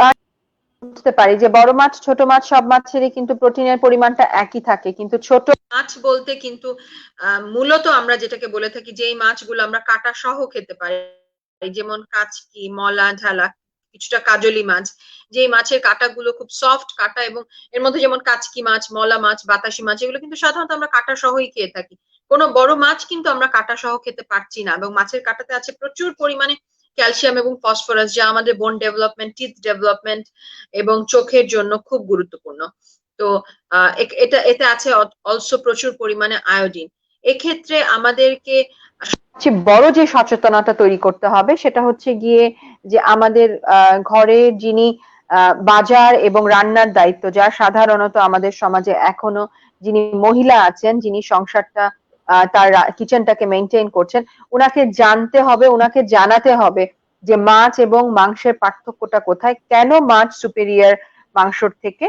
বুঝতে পারি যে বড় মাছ ছোট মাছ সব মাছেরই কিন্তু প্রোটিনের পরিমাণটা একই থাকে, কিন্তু ছোট মাছ বলতে কিন্তু মূলত আমরা যেটাকে বলে থাকি যে এই মাছগুলো আমরা কাটা সহ খেতে পারি, যেমন কাচকি, মলা, ঝালা, কিছুটা কাজলি মাছ, যে মাছের কাটাগুলো খুব সফট কাটা, এবং এর মধ্যে যেমন কাচকি মাছ, মলা মাছ, বাতাসি মাছ, এগুলো কিন্তু সাধারণত আমরা কাটা সহই খেয়ে থাকি। কোনো বড় মাছ কিন্তু আমরা কাটা সহ খেতে পারছি না, এবং মাছের কাটাতে আছে প্রচুর পরিমাণে ক্যালসিয়াম এবং ফসফরাস, যা আমাদের বোন ডেভেলপমেন্ট, টিথ ডেভেলপমেন্ট এবং চোখের জন্য খুব গুরুত্বপূর্ণ। তো এতে আছে অলসো প্রচুর পরিমাণে আয়োডিন। এক্ষেত্রে আমাদেরকে সবচেয়ে বড় যে সচেতনতা তৈরি করতে হবে সেটা হচ্ছে গিয়ে যে আমাদের ঘরে যিনি বাজার এবং রান্নার দায়িত্ব, যা সাধারণত আমাদের সমাজে এখনো যিনি মহিলা আছেন, যিনি সংসারটা তার কিচেনটাকে মেনটেন করছেন, ওনাকে জানতে হবে, ওনাকে জানাতে হবে যে মাছ এবং মাংসের পার্থক্যটা কোথায়, কেন মাছ সুপেরিয়র মাংসর থেকে,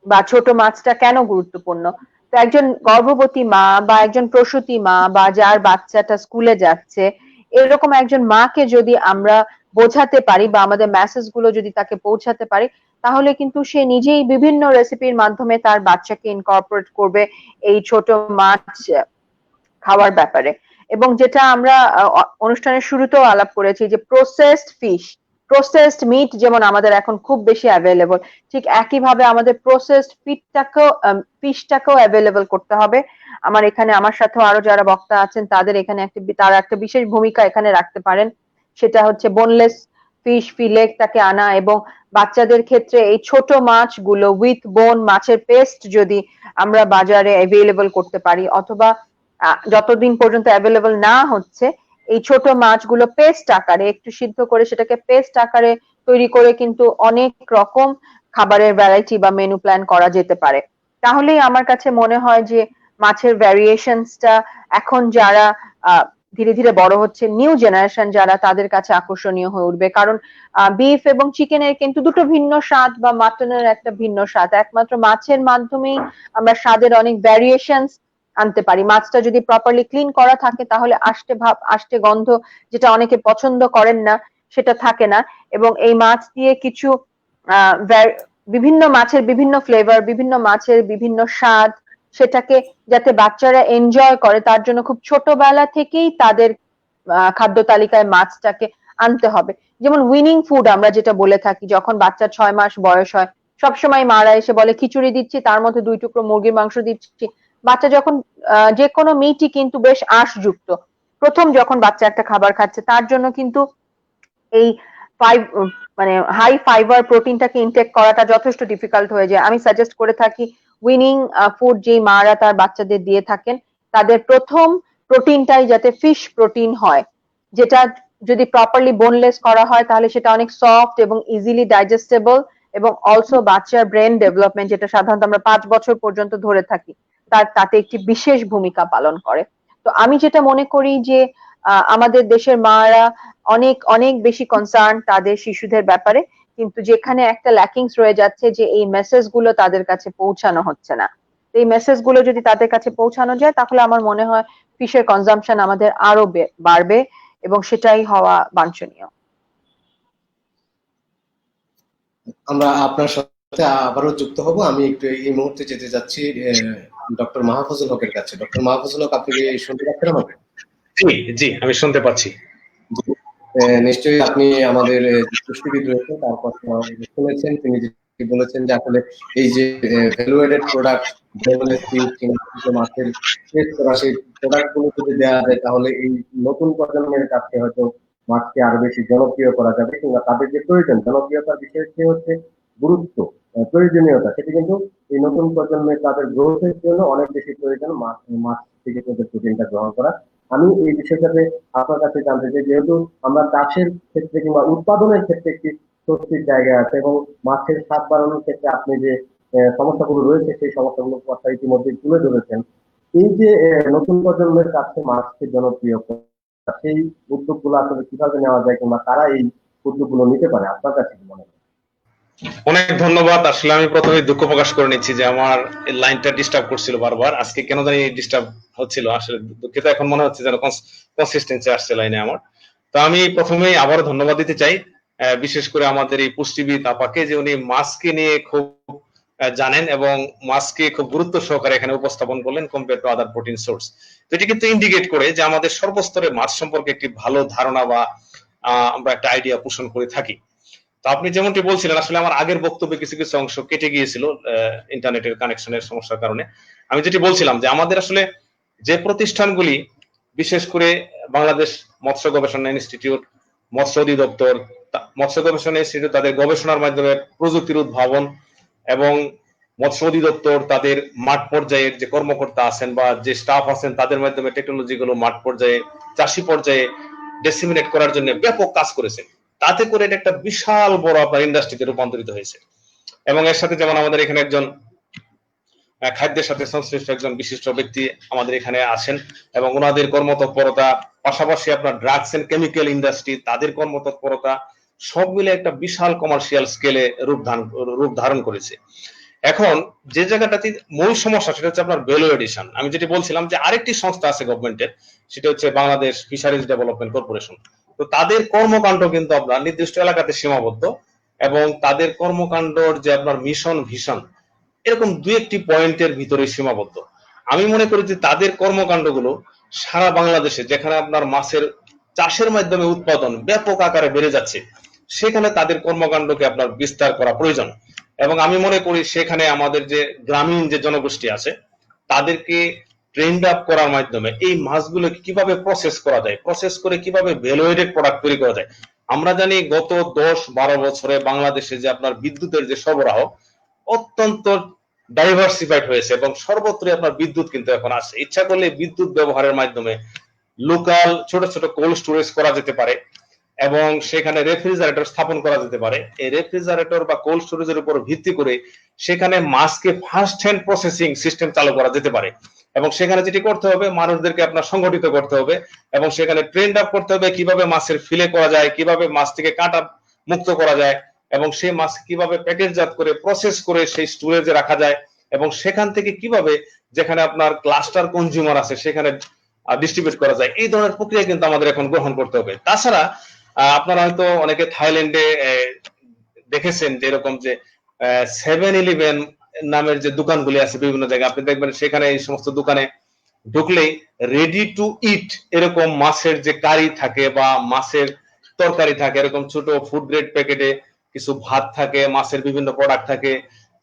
বা ছোট মাছটা কেন গুরুত্বপূর্ণ। তো একজন গর্ভবতী মা বা একজন প্রসূতি মা বা যার বাচ্চাটা স্কুলে যাচ্ছে, এরকম একজন মাকে যদি আমরা বোঝাতে পারি বা আমাদের মেসেজ গুলো যদি তাকে পৌঁছাতে পারি, তাহলে কিন্তু সে নিজেই বিভিন্ন রেসিপির মাধ্যমে তার বাচ্চাকে ইনকর্পোরেট করবে এই ছোট মাছ খাওয়ার ব্যাপারে। এবং যেটা আমরা অনুষ্ঠানের শুরুতেও আলাপ করেছি যে প্রসেসড মিট যেমন আমাদের এখন খুব বেশি অ্যাভেলেবল, ঠিক একইভাবে আমাদের প্রসেসড ফিশটাকেও অ্যাভেলেবল করতে হবে। আমার সাথেও আরো যারা বক্তা আছেন তারা একটা বিশেষ ভূমিকা এখানে রাখতে পারেন, সেটা হচ্ছে বোনলেস ফিশ ফিলেটটাকে আনা, এবং বাচ্চাদের ক্ষেত্রে এই ছোট মাছগুলো উইথ বোন মাছের পেস্ট যদি আমরা বাজারে অ্যাভেলেবল করতে পারি, অথবা যতদিন পর্যন্ত অ্যাভেলেবল না হচ্ছে এই ছোট মাছগুলো পেস্ট আকারে একটু সিদ্ধ করে সেটাকে পেস্ট আকারে তৈরি করে কিন্তু অনেক রকম খাবারের ভ্যারাইটি বা মেনু প্ল্যান করা যেতে পারে। তাহলেই আমার কাছে মনে হয় যে মাছের ভ্যারিয়েশনসটা এখন যারা ধীরে ধীরে বড় হচ্ছে, নিউ জেনারেশন যারা, তাদের কাছে আকর্ষণীয় হয়ে উঠবে। কারণ বিফ এবং চিকেনের কিন্তু দুটো ভিন্ন স্বাদ, বা মাটনের একটা ভিন্ন স্বাদ, একমাত্র মাছের মাধ্যমেই আমরা স্বাদের অনেক ভ্যারিয়েশনস আনতে পারি। মাছটা যদি প্রপারলি ক্লিন করা থাকে তাহলে আষ্টে গন্ধ, যেটা অনেকে পছন্দ করেন না, সেটা থাকে না। এবং এই মাছ দিয়ে কিছু বিভিন্ন মাছের বিভিন্ন ফ্লেভার, বিভিন্ন মাছের বিভিন্ন স্বাদ, সেটাকে যাতে বাচ্চারা এনজয় করে তার জন্য খুব ছোটবেলা থেকেই তাদের খাদ্য তালিকায় মাছটাকে আনতে হবে। যেমন উইনিং ফুড আমরা যেটা বলে থাকি, যখন বাচ্চা 6 মাস বয়স হয় সবসময় মারা এসে বলে খিচুড়ি দিচ্ছি, তার মধ্যে 2 টুকরো মুরগির মাংস দিচ্ছি। বাচ্চা যখন যে কোনো মিটই কিন্তু বেশ আঁশযুক্ত, প্রথম যখন বাচ্চা একটা খাবার খাচ্ছে তার জন্য কিন্তু এই মানে হাই ফাইবার প্রোটিনটাকে ইনটেক করাটা যথেষ্ট ডিফিকাল্ট হয়ে যায়। আমি সাজেস্ট করে থাকি উইনিং ফুড যেই মারা তার বাচ্চাদের দিয়ে থাকেন, তাদের প্রথম প্রোটিনটাই যাতে ফিশ প্রোটিন হয়, যেটা যদি প্রপারলি বোনলেস করা হয় তাহলে সেটা অনেক সফট এবং ইজিলি ডাইজেস্টেবল, এবং অলসো বাচ্চার ব্রেন ডেভেলপমেন্ট, যেটা সাধারণত আমরা 5 বছর পর্যন্ত ধরে থাকি, তাতে একটি বিশেষ ভূমিকা পালন করে। তো আমি যেটা মনে করি যে আমাদের দেশের মারা অনেক অনেক বেশি কনসার্ন তাদের শিশুদের ব্যাপারে, কিন্তু যেখানে একটা ল্যাকিংস রয়ে যাচ্ছে যে এই মেসেজ গুলো তাদের কাছে পৌঁছানো হচ্ছে না। এই মেসেজ গুলো যদি তাদের কাছে পৌঁছানো যায়, তাহলে আমার মনে হয় ফিশের কনজাম্পশন আমাদের আরো বাড়বে, এবং সেটাই হওয়া বাঞ্ছনীয়। আমরা আপনার সাথে আবারও যুক্ত হব। আমি একটু এই মুহূর্তে যেতে যাচ্ছি ডক্টর মাহফুজুল হকের কাছে। ডক্টর মাহফুজুল হক, আপনি কি শুনতে পাচ্ছেন আমাকে? জি জি, আমি শুনতে পাচ্ছি। নিশ্চয়ই আপনি আমাদের পুষ্টিবিদ রয়েছেন, তার কথা শুনেছেন। তিনি যে বলেছেন যে আসলে এই যে ভ্যালু এডেড প্রোডাক্ট, মাছের টেস্ট করা, সেই প্রোডাক্ট গুলো যদি দেওয়া যায় তাহলে এই নতুন প্রজন্মের কাছে হয়তো মাছকে আরো বেশি জনপ্রিয় করা যাবে, কিংবা তাদের যে প্রয়োজন, জনপ্রিয়তার বিষয়টি হচ্ছে গুরুত্ব, প্রয়োজনীয়তা, সেটি কিন্তু এই নতুন প্রজন্মের তাদের গ্রোথের জন্য অনেক বেশি প্রয়োজন মাছ থেকে তাদের প্রোটিনটা গ্রহণ করা। আমি এই বিষয়টাতে আপনার কাছে জানতে চাই, যেহেতু আমরা চাষের ক্ষেত্রে কিংবা উৎপাদনের ক্ষেত্রে একটি স্বস্তির জায়গা আছে, এবং মাছের স্বাদ বাড়ানোর ক্ষেত্রে আপনি যে সমস্যাগুলো রয়েছে সেই সমস্যাগুলোর কথা ইতিমধ্যে তুলে ধরেছেন। এই যে নতুন প্রজন্মের কাছে মাছকে জনপ্রিয় করা, সেই উদ্যোগগুলো আসলে কিভাবে নেওয়া যায়, কিংবা তারা এই উদ্যোগগুলো নিতে পারে, আপনার কাছে কি মনে হয়? অনেক ধন্যবাদ। আসলে আমি প্রথমে দুঃখ প্রকাশ করে নিচ্ছি যে আমার লাইনটা ডিস্টার্ব করছিল বারবার, আজকে কেন জানি ডিস্টার্ব হচ্ছিল। আসলে দুঃখিত, এখন মনে হচ্ছে যেন কনসিস্টেন্সি আসছে লাইনে আমার। তো আমি প্রথমেই আবার ধন্যবাদ দিতে চাই, বিশেষ করে আমাদের এই পুষ্টিবিদ আপাকে, যে উনি মাছকে নিয়ে খুব জানেন এবং মাছকে খুব গুরুত্ব সহকারে এখানে উপস্থাপন করলেন compare to other protein source. তো এটি কিন্তু ইন্ডিকেট করে যে আমাদের সর্বস্তরে মাছ সম্পর্কে একটি ভালো ধারণা বা আমরা একটা আইডিয়া পোষণ করে থাকি। তো আপনি যেমনটি বলছিলেন, আসলে আমার আগের বক্তব্যে কিছু কিছু অংশ কেটে গিয়েছিল ইন্টারনেটের কানেকশনের সমস্যার কারণে। আমি যেটি বলছিলাম যে আমাদের আসলে যে প্রতিষ্ঠানগুলি, বিশেষ করে বাংলাদেশ মৎস্য গবেষণা ইনস্টিটিউট, মৎস্য অধিদপ্তর, মৎস্য গবেষণা ইনস্টিটিউট তাদের গবেষণার মাধ্যমে প্রযুক্তির উদ্ভাবন, এবং মৎস্য অধিদপ্তর তাদের মাঠ পর্যায়ের যে কর্মকর্তা আছেন বা যে স্টাফ আছেন তাদের মাধ্যমে টেকনোলজি গুলো মাঠ পর্যায়ে, চাষি পর্যায়ে ডিসেমিনেট করার জন্য ব্যাপক কাজ করেছেন। তাতে করে এটা একটা বিশাল বড় আপনার ইন্ডাস্ট্রিতে রূপান্তরিত হয়েছে। এবং এর সাথে যেমন আমাদের এখানে একজন খাদ্যের সাথে সংশ্লিষ্ট একজন বিশিষ্ট ব্যক্তি আমাদের এখানে আছেন, এবং ওনাদের কর্মতৎপরতা, পাশাপাশি আপনার ড্রাগস এন্ড কেমিক্যাল ইন্ডাস্ট্রি তাদের কর্মতৎপরতা, সব মিলে একটা বিশাল কমার্শিয়াল স্কেলে রূপ ধারণ করেছে। এখন যে জায়গাটাতে মূল সমস্যা, সেটা হচ্ছে আপনার ভ্যালু এডিশন। আমি যেটি বলছিলাম যে আরেকটি সংস্থা আছে গভর্নমেন্টের, সেটা হচ্ছে বাংলাদেশ ফিশারিজ ডেভেলপমেন্ট কর্পোরেশন। তো তাদের কর্মকাণ্ড কিন্তু আপনার নির্দিষ্ট এলাকাতে সীমাবদ্ধ, এবং তাদের কর্মকাণ্ডর যে আপনার মিশন ভিশন এরকম দুই একটি পয়েন্টের ভিতরে সীমাবদ্ধ। আমি মনে করি যে তাদের কর্মকাণ্ডগুলো সারা বাংলাদেশে, যেখানে আপনার মাছের চাষের মাধ্যমে উৎপাদন ব্যাপক আকারে বেড়ে যাচ্ছে, সেখানে তাদের কর্মকাণ্ডকে আপনার বিস্তার করা প্রয়োজন। এবং আমি মনে করি সেখানে আমাদের যে গ্রামীণ যে জনগোষ্ঠী আছে তাদেরকে ট্রেন্ড আপ করার মাধ্যমে এই মাছগুলোকে কিভাবে প্রসেস করা যায়, প্রসেস করে কিভাবে ভ্যালু এডেড প্রোডাক্ট তৈরি করা যায়। আমরা জানি গত 10-12 বছরে বাংলাদেশে যে আপনার বিদ্যুতের যে সরবরাহ অত্যন্ত ডাইভার্সিফাইড হয়েছে, এবং সর্বত্রই আপনার বিদ্যুৎ কিন্তু এখন আসছে। ইচ্ছা করলে বিদ্যুৎ ব্যবহারের মাধ্যমে লোকাল ছোট ছোট কোল্ড স্টোরেজ করা যেতে পারে, এবং সেখানে রেফ্রিজারেটর স্থাপন করা যেতে পারে। এই রেফ্রিজারেটর বা কোল্ড স্টোরেজের উপর ভিত্তি করে সেখানে মাছকে ফার্স্ট হ্যান্ড প্রসেসিং সিস্টেম চালু করা যেতে পারে। এবং সেখানে যেটি করতে হবে, মানুষদেরকে আপনার সংগঠিত করতে হবে, এবং সেখানে ট্রেন্ড আপ করতে হবে কিভাবে মাছের ফিলে করা যায়, কিভাবে মাছ থেকে কাঁটা মুক্ত করা যায়, এবং সেই মাছ কিভাবে প্যাকেটজাত করে প্রসেস করে সেই স্টোরেজে রাখা যায়, এবং সেখান থেকে কিভাবে যেখানে আপনার ক্লাস্টার কনজিউমার আছে সেখানে ডিস্ট্রিবিউট করা যায়। এই ধরনের প্রক্রিয়া কিন্তু আমাদের এখন গ্রহণ করতে হবে। তাছাড়া আপনারা হয়তো অনেকে থাইল্যান্ডে দেখেছেন যে এরকম যে 7-Eleven নামের যে দোকানগুলি আছে বিভিন্ন জায়গায়, আপনি দেখবেন সেখানে এই সমস্ত দোকানে ঢুকলেই রেডি টু ইট এরকম মাছের যে কারি থাকে বা মাছের তরকারি থাকে, এরকম ছোট ফুড গ্রেড প্যাকেটে কিছু ভাত থাকে, মাছের বিভিন্ন প্রোডাক্ট থাকে,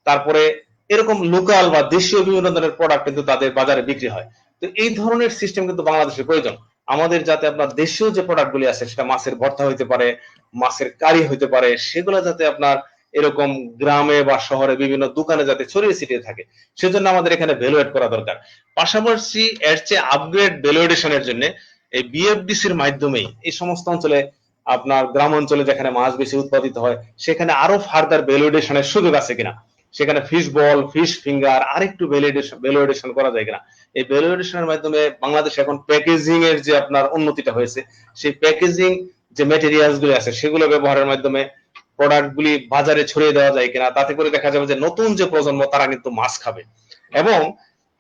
তারপরে এরকম লোকাল বা দেশীয় বিভিন্ন ধরনের প্রোডাক্ট কিন্তু তাদের বাজারে বিক্রি হয়। তো এই ধরনের সিস্টেম কিন্তু বাংলাদেশের প্রয়োজন আমাদের, যাতে আপনার দেশীয় যে প্রোডাক্ট গুলি আছে, সেটা মাছের ভর্তা হইতে পারে, মাছের কারি হইতে পারে, সেগুলো যাতে আপনার এরকম গ্রামে বা শহরে বিভিন্ন দোকানে যাতে ছড়িয়ে ছিটিয়ে থাকে, সেজন্য আমাদের এখানে ভ্যালু এড করা দরকার। পাশাপাশি এর চেয়ে আপগ্রেড ভ্যালু এডিশনের জন্য এই বিএফডিসির মাধ্যমেই এই সমস্ত অঞ্চলে আপনার গ্রাম অঞ্চলে যেখানে মাছ বেশি উৎপাদিত হয় সেখানে আরো ফার্দার ভ্যালুয়েশনের সুযোগ আছে কিনা, সেখানে ফিশ বল, ফিশ ফিঙ্গার আরেকটু ভ্যালুয়েশন করা যায় কিনা। এই ভ্যালুয়েশনের মাধ্যমে বাংলাদেশে এখন প্যাকেজিং এর যে আপনার উন্নতিটা হয়েছে, সেই প্যাকেজিং যে ম্যাটেরিয়ালস গুলো আছে সেগুলো ব্যবহারের মাধ্যমে প্রোডাক্ট গুলি বাজারে ছড়িয়ে দেওয়া যায় কিনা, তাতে করে দেখা যাবে যে নতুন যে প্রজন্ম তারা কিন্তু মাছ খাবে। এবং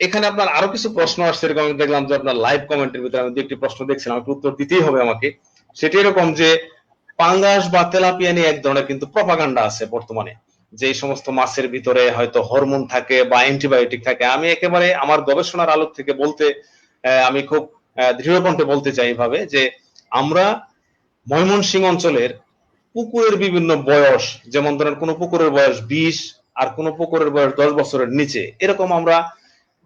এখানে আপনার আরো কিছু প্রশ্ন আসছে, এরকম আমি দেখলাম যে আপনার লাইভ কমেন্টের ভিতরে আমি একটি প্রশ্ন দেখছিলাম, একটু উত্তর দিতেই হবে আমাকে। সেটি এরকম যে পাঙ্গাস বা তেলাপিয়া নিয়ে এক ধরনের কিন্তু প্রপাগান্ডা আছে বর্তমানে, যে এই সমস্ত মাছের ভিতরে হয়তো হরমোন থাকে বা অ্যান্টিবায়োটিক থাকে। আমি একেবারে আমার গবেষণার আলোক থেকে বলতে আমি খুব দৃঢ় কণ্ঠে বলতে চাই এইভাবে যে আমরা ময়মনসিংহ অঞ্চলের পুকুরের বিভিন্ন বয়স, যেমন ধরেন কোন পুকুরের বয়স 20 আর কোন পুকুরের বয়স 10 বছরের নিচে, এরকম আমরা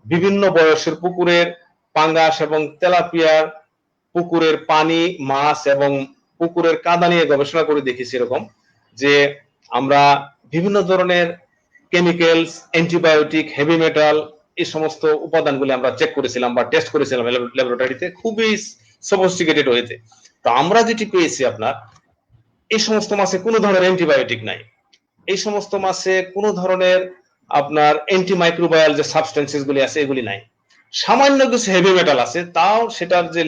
বিভিন্ন বয়সের পুকুরের পাঙ্গাস এবং তেলাপিয়ার পুকুরের পানি, মাছ এবং পুকুরের কাদা নিয়ে গবেষণা করে দেখেছি এরকম যে আমরা বিভিন্ন ধরনের কেমিক্যালস, অ্যান্টিবায়োটিক, হেভি মেটাল এই সমস্ত উপাদানগুলি আমরা চেক করেছিলাম বা টেস্ট করেছিলাম ল্যাবরেটরিতে খুবই সফিস্টিকেটেড হয়েছে। তো আমরা যেটি পেয়েছি আপনার এই সমস্ত মাছে কোনো ধরনের অ্যান্টিবায়োটিক নাই, এই সমস্ত মাছে কোনো ধরনের আপনার অ্যান্টিমাইক্রোবায়াল যে সাবস্টেন্সেস গুলি আছে এগুলি নাই। সামান্য কিছু হেভি মেটাল আছে, তাও সেটার যে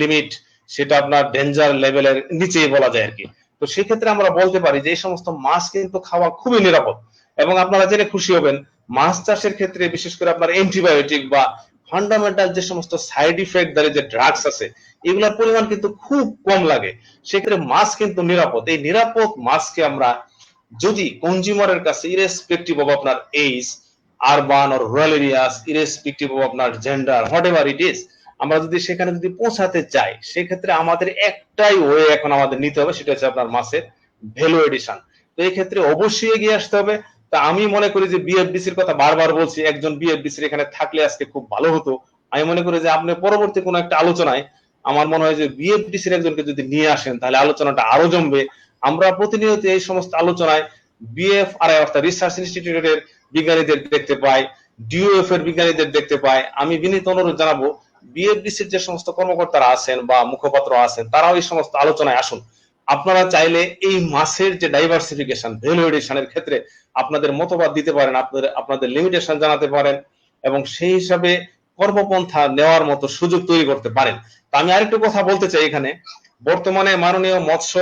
লিমিট সেটা আপনার ডেঞ্জার লেভেলের নিচেই বলা যায় আর কি। তো সেক্ষেত্রে আমরা বলতে পারি যে এই সমস্ত মাছ কিন্তু খাওয়া খুবই নিরাপদ। এবং আপনারা জেনে খুশি হবেন মাছ চাষের ক্ষেত্রে বিশেষ করে আপনার অ্যান্টিবায়োটিক বা ফান্ডামেন্টাল যে সমস্ত সাইড ইফেক্ট দ্বারা যে ড্রাগস আছে এগুলোর পরিমাণ কিন্তু খুব কম লাগে। সেক্ষেত্রে মাছ কিন্তু নিরাপদ। এই নিরাপদ মাছকে আমরা যদি কনজিউমারের কাছে ইরেসপেক্টিভ অফ আপনার age, urban or rural areas, irrespective of আপনার gender, whatever it is, আমরা যদি সেখানে যদি পৌঁছাতে চাই সেক্ষেত্রে আমাদের একটাই ওয়ে এখন আমাদের নিতে হবে, সেটা হচ্ছে আপনার মাছের ভ্যালু এডিশন। তো এই ক্ষেত্রে অবশ্যই এগিয়ে আসতে হবে। তা আমি মনে করি যে বিএফডিসির কথা বারবার বলছি, একজন বিএফডিসির এখানে থাকলে আজকে খুব ভালো হতো। আমি মনে করি যে আপনি পরবর্তী কোনো একটা আলোচনায় আমার মনে হয় যে বিএফডিসির একজনকে যদি নিয়ে আসেন তাহলে আলোচনাটা আরো জমবে। আমরা প্রতিনিয়ত এই সমস্ত আলোচনায় বিএফআরআই অর্থাৎ রিসার্চ ইনস্টিটিউটের বিজ্ঞানীদের দেখতে পাই, ডিওএফ এর বিজ্ঞানীদের দেখতে পাই। আমি বিনীত অনুরোধ জানাবো বিএফডিসির যে সমস্ত কর্মকর্তারা আছেন বা মুখপাত্র আছেন তারাও এই সমস্ত আলোচনায় আসুন। আপনারা চাইলে এই মাছের যে ডাইভার্সিফিকেশন, ভ্যালু এডিশনের ক্ষেত্রে আপনাদের মতবাদ দিতে পারেন, আপনাদের লিমিটেশন জানাতে পারেন এবং সেই হিসাবে কর্মপন্থা নেওয়ার মতো সুযোগ তৈরি করতে পারেন। তা আমি আরেকটু কথা বলতে চাই এখানে, বর্তমানে মাননীয় মৎস্য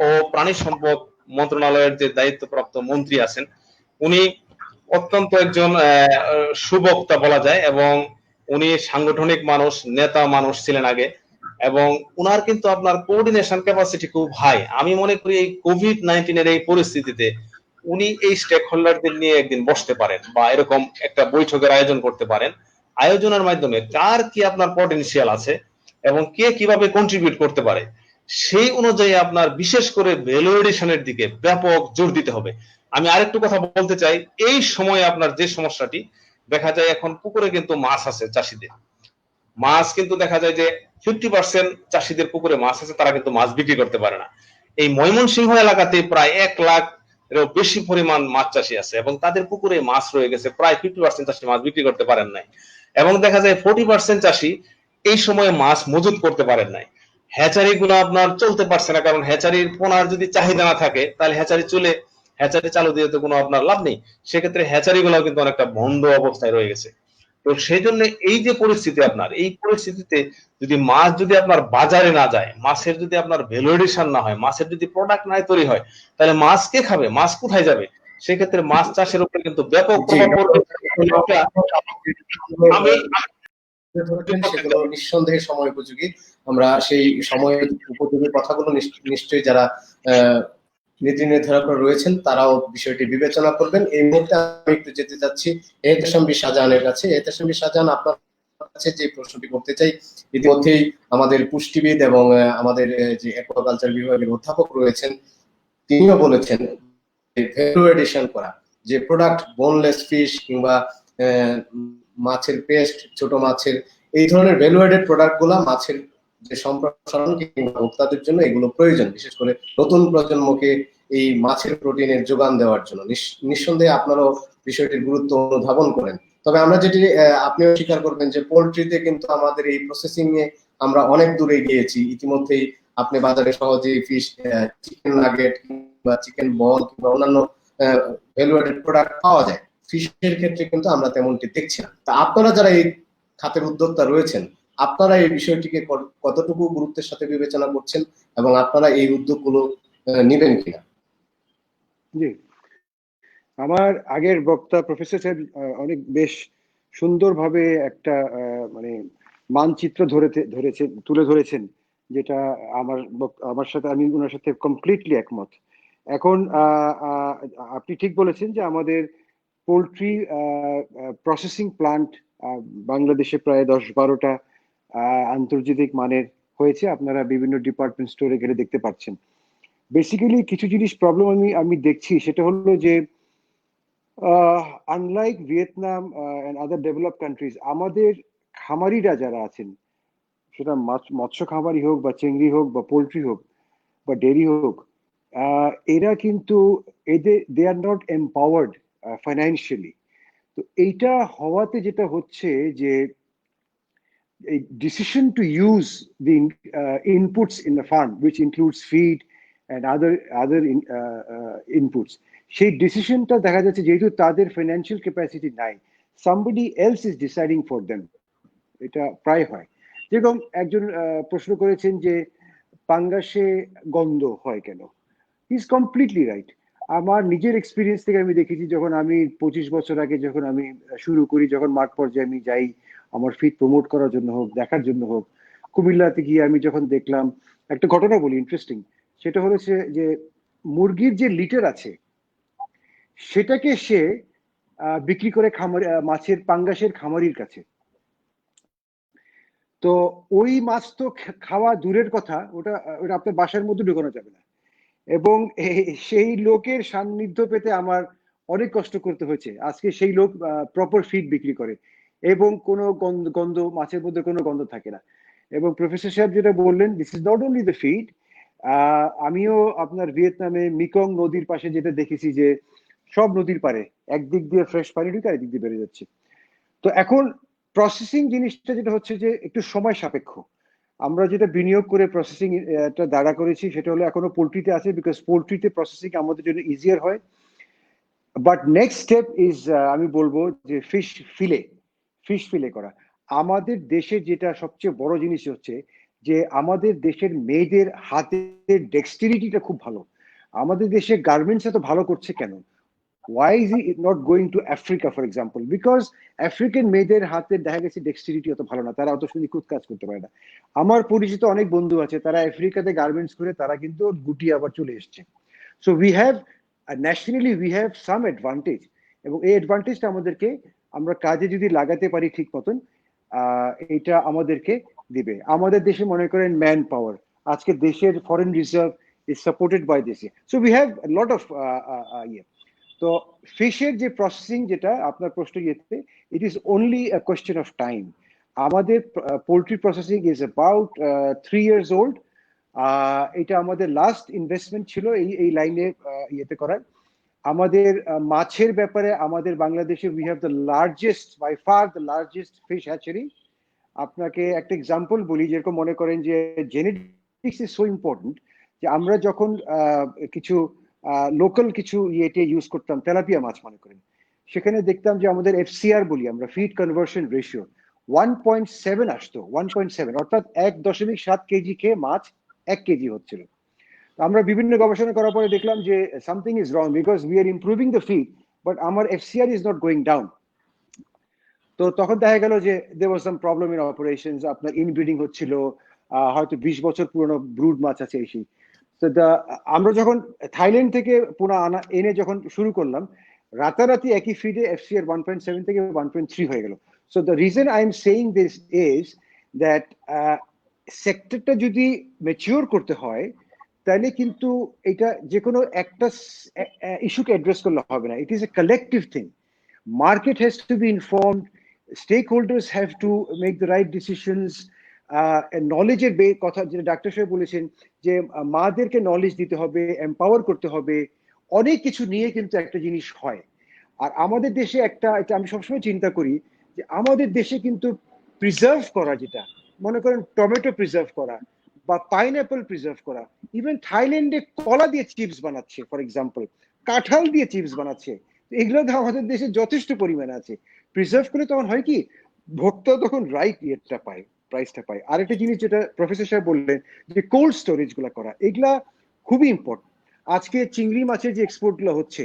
ও প্রাণী সম্পদ মন্ত্রণালয়ের যে দায়িত্বপ্রাপ্ত মন্ত্রী আছেন উনি অত্যন্ত একজন সুবক্তা বলা যায় এবং উনি সাংগঠনিক মানুষ, নেতা মানুষ ছিলেন আগে এবং উনার কিন্তু আপনার কোঅর্ডিনেশন ক্যাপাসিটি খুব হাই। আমি মনে করি এই কোভিড-19 এর এই পরিস্থিতিতে উনি এই স্টেক হোল্ডারদের নিয়ে একদিন বসতে পারেন বা এরকম একটা বৈঠকের আয়োজন করতে পারেন। আয়োজনের মাধ্যমে কার কি আপনার পটেনশিয়াল আছে এবং কে কিভাবে কন্ট্রিবিউট করতে পারে সেই অনুযায়ী আপনার বিশেষ করে ভ্যালু এডিশনের দিকে ব্যাপক জোর দিতে হবে। আমি আরেকটু কথা বলতে চাই, এই সময়ে আপনার যে সমস্যাটি দেখা যায় এখন পুকুরে কিন্তু মাছ আছে চাষিদের, মাছ কিন্তু দেখা যায় যে 50% চাষিদের পুকুরে মাছ আছে, তারা কিন্তু মাছ বিক্রি করতে পারে না। এই ময়মনসিংহ এলাকাতে প্রায় 1 লাখ এরও বেশি পরিমাণ মাছ চাষি আছে এবং তাদের পুকুরে মাছ রয়ে গেছে, প্রায় 50% চাষি মাছ বিক্রি করতে পারেন নাই এবং দেখা যায় 40% চাষি এই সময়ে মাছ মজুত করতে পারেন নাই। হ্যাচারি গুলো আপনার চলতে পারছে না, কারণ হ্যাচারির পোনার যদি চাহিদা না থাকে তাহলে হ্যাচারি চালু দিয়ে তো কোনো আপনার লাভ নেই। সেক্ষেত্রে হ্যাচারি গুলো কিন্তু অনেকটা বন্ধ অবস্থায় রয়ে গেছে। তো সেই জন্য এই যে পরিস্থিতি আপনার, এই পরিস্থিতিতে যদি মাছ যদি আপনার বাজারে না যায়, মাছের যদি আপনার ভ্যালু এডিশন না হয়, মাছের যদি প্রোডাক্ট না তৈরি হয়, তাহলে মাছ কে খাবে, মাছ কোথায় যাবে? সেক্ষেত্রে মাছ চাষের উপরে কিন্তু ব্যাপক প্রভাব পড়বে। সেগুলো নিঃসন্দেহে সময় উপযোগী। আমরা সেই সময় উপযোগী কথাগুলো নিশ্চয়ই যারা নীতি নির্ধারকরা রয়েছেন তারাও বিষয়টি বিবেচনা করবেন। এই মুহূর্তে আমি একটু যেতে চাচ্ছি এহতেশাম বি শাহজাহানের কাছে। এহতেশাম বি শাহজাহান, আপনার কাছে যে প্রশ্নটি করতে চাই, ইতিমধ্যেই আমাদের পুষ্টিবিদ এবং আমাদের যে অ্যাকোয়াকালচার বিভাগের অধ্যাপক রয়েছেন তিনিও বলেছেন ভ্যালু এডিশন করা, যে প্রোডাক্ট বোনলেস ফিশ কিংবা মাছের পেস্ট, ছোট মাছের এই ধরনের ভ্যালু এডেড প্রোডাক্ট গুলা মাছের যে সম্প্রসারণ কিংবা ভোক্তাদের জন্য এগুলো প্রয়োজন, বিশেষ করে নতুন প্রজন্মকে এই মাছের প্রোটিনের যোগান দেওয়ার জন্য। নিঃসন্দেহে আপনারাও বিষয়টির গুরুত্ব অনুধাবন করেন। তবে আমরা যেটি আপনিও স্বীকার করবেন যে পোল্ট্রিতে কিন্তু আমাদের এই প্রসেসিং এ আমরা অনেক দূরে গিয়েছি। ইতিমধ্যেই আপনি বাজারে সহজেই ফিশ, চিকেন নাগেট কিংবা চিকেন বল কিংবা অন্যান্য ভ্যালু অ্যাডেড প্রোডাক্ট পাওয়া যায়। ফিশের ক্ষেত্রে কিন্তু আমরা তেমনটি দেখছি না। তা আপনারা যারা এই খাতের উদ্যোক্তা রয়েছেন, আপনারা এই বিষয়টিকে কতটুকু গুরুত্বের সাথে বিবেচনা করছেন এবং আপনারা এই উদ্যোগগুলো নেবেন কিনা? জি, আমার আগের বক্তা প্রফেসর সাহেব অনেক বেশ সুন্দরভাবে একটা মানে মানচিত্র তুলে ধরেছেন, যেটা আমার সাথে, আমি ওনার সাথে কমপ্লিটলি একমত। এখন আপনি ঠিক বলেছেন যে আমাদের পোলট্রি প্রসেসিং প্লান্ট বাংলাদেশে প্রায় 10-12টা আন্তর্জাতিক মানের হয়েছে। আপনারা বিভিন্ন ডিপার্টমেন্ট স্টোরে গেলে দেখতে পাচ্ছেন। বেসিক্যালি কিছু জিনিস প্রবলেম আমি দেখছি, সেটা হলো যে unlike Vietnam and other develop countries, আমাদের খামারিরা যারা আছেন, সেটা মৎস্য খামারি হোক বা চিংড়ি হোক বা পোলট্রি হোক বা ডেয়ারি হোক, এরা কিন্তু দে আর নট এম্পাওয়ার্ড ফাইন্যান্সিয়ালি। তো এইটা হওয়াতে যেটা হচ্ছে যে a decision to use the inputs in the farm, which includes feed and other inputs, সেই ডিসিশনটা দেখা যাচ্ছে যেহেতু তাদের ফাইন্যান্সিয়াল ক্যাপাসিটি নাই, somebody else is deciding for them। এটা প্রায় হয়। যেরকম একজন প্রশ্ন করেছেন যে পাঙ্গাসে গন্ধ হয় কেন, ইজ কমপ্লিটলি রাইট। আমার নিজের এক্সপিরিয়েন্স থেকে আমি দেখেছি, যখন আমি 25 বছর আগে যখন আমি শুরু করি, যখন মাঠ পর্যায়ে আমি যাই আমার ফিড প্রমোট করার জন্য হোক, দেখার জন্য হোক, কুমিল্লাতে গিয়ে আমি যখন দেখলাম, একটা ঘটনা বলি ইন্টারেস্টিং, সেটা হচ্ছে যে মুরগির যে লিটার আছে সেটাকে সে বিক্রি করে মাছের পাঙ্গাসের খামারির কাছে। তো ওই মাছ তো খাওয়া দূরের কথা, ওটা আপনার বাসার মধ্যে ঢুকানো যাবে না। এবং সেই লোকের সান্নিধ্য পেতে আমার অনেক কষ্ট করতে হয়েছে। আজকে সেই লোক প্রপার ফিড বিক্রি করে এবং কোনো গন্ধ মাছের মধ্যে কোনো গন্ধ থাকে না। এবং প্রফেসর সাহেব যেটা বললেন, this is not only the feed. আমিও আপনার ভিয়েতনামে মিকং নদীর পাশে যেটা দেখেছি, যে সব নদীর পারে একদিক দিয়ে ফ্রেশ পানি ঢুকে আরেক দিক দিয়ে বেড়ে যাচ্ছে। তো এখন প্রসেসিং জিনিসটা যেটা হচ্ছে যে একটু সময় সাপেক্ষ। আমরা যেটা বিনিয়োগ করে প্রসেসিং টা দাঁড়া করেছি, সেটা হলো এখনো পোল্ট্রিতে আছে, বিকজ পোল্ট্রিতে প্রসেসিং আমাদের জন্য ইজিয়ার হয়। বাট নেক্সট স্টেপ ইজ, আমি বলবো যে ফিশ ফিলে করা। আমাদের দেশে যেটা সবচেয়ে বড় জিনিস হচ্ছে যে আমাদের দেশের মেয়েদের হাতের ডেক্সটিরিটিটা খুব ভালো। আমাদের দেশে গার্মেন্টস এত ভালো করছে কেন? Why is he not going to Africa, for example? Because African মেয়েদের হাতে দেখা গেছে ডেক্সটিরিটি অত ভালো না, তারা অত নিখুঁত কাজ করতে পারে না। আমার পরিচিত অনেক বন্ধু আছে, তারা আফ্রিকাতে গার্মেন্টস করে তারা কিন্তু গুটিয়ে আবার চলে এসছে। So we have nationally we have some advantage, এবং এই অ্যাডভান্টেজটা আমাদেরকে আমরা কাজে যদি লাগাতে পারি ঠিক মতন, এটা আমাদেরকে দিবে। আমাদের দেশে মনে করেন ম্যান পাওয়ার, আজকে দেশের foreign reserve is supported by this. So we have lot of ইয়ে। তো ফিশের যে প্রসেসিং, যেটা আপনার প্রশ্ন ইয়েতে, it is only a question of time. আমাদের poultry processing is about 3 years old। এটা আমাদের লাস্ট ইনভেস্টমেন্ট ছিল এই লাইনে ইয়েতে করার। আমাদের মাছের ব্যাপারে আমাদের বাংলাদেশে we have the largest, by far the largest fish hatchery. আপনাকে একটা এক্সাম্পল বলি, যেরকম মনে করেন যে জেনেটিক্স ইজ সো ইম্পর্টেন্ট, যে আমরা যখন কিছু লোকাল কিছু ইয়েতে ইউজ করতাম, তেলাপিয়া মাছ মনে করেন, সেখানে দেখতাম যে আমাদের এফসিআর বলি আমরা, ফিড কনভার্সন রেশিও 1.7 আসতো। 1.7 অর্থাৎ 1.7 কেজি খেয়ে মাছ 1 কেজি হচ্ছিল। আমরা বিভিন্ন গবেষণা করার পরে দেখলাম যে something is wrong, because we are improving the feed but আমার FCR is not going down. তো তখন দেখা গেল যে there was some problem in operations, আপনার ইনব্রিডিং হচ্ছিল, হয়তো 20 বছর পুরনো ব্রুড মাছ আছে এই সেই। তো আমরা যখন থাইল্যান্ড থেকে পুনা এনে যখন শুরু করলাম, রাতারাতি একই ফিডে এফসিআর 1.7 থেকে 1.3 হয়ে গেল। So the reason I am saying this is that সেক্টরটা যদি ম্যাচিওর করতে হয়, তাহলে কিন্তু এটা যে কোনো একটা ইস্যুকে অ্যাড্রেস করলে হবে না। It is a collective thing. Market has to be informed, stakeholders have to make the right decisions, নলেজের কথা যেটা ডাক্তার সাহেব বলেছেন, যে মাদেরকে নলেজ দিতে হবে, এম্পাওয়ার করতে হবে, অনেক কিছু নিয়ে কিন্তু একটা জিনিস হয়। আর আমাদের দেশে এটা আমি সবসময় চিন্তা করি যে আমাদের দেশে কিন্তু প্রিজার্ভ করা, যেটা মনে করেন টমেটো প্রিজার্ভ করা বা পাইনঅ্যাপল প্রিজার্ভ করা, ইভেন থাইল্যান্ডে কলা দিয়ে চিপস বানাচ্ছে ফর এক্সাম্পল, কাঁঠাল দিয়ে চিপস বানাচ্ছে। এগুলো তো আমাদের দেশে যথেষ্ট পরিমাণে আছে। প্রিজার্ভ করে তখন হয় কি, ভোক্তা তখন রাইট ইয়েটা পায়, প্রাইসটা পায়। আরেকটা জিনিস যেটা প্রফেসর সাহেব বললেন যে কোল্ড স্টোরেজ গুলা করা, এগুলা খুবই ইম্পর্টেন্ট। আজকে চিংড়ি মাছের যে এক্সপোর্ট গুলো হচ্ছে,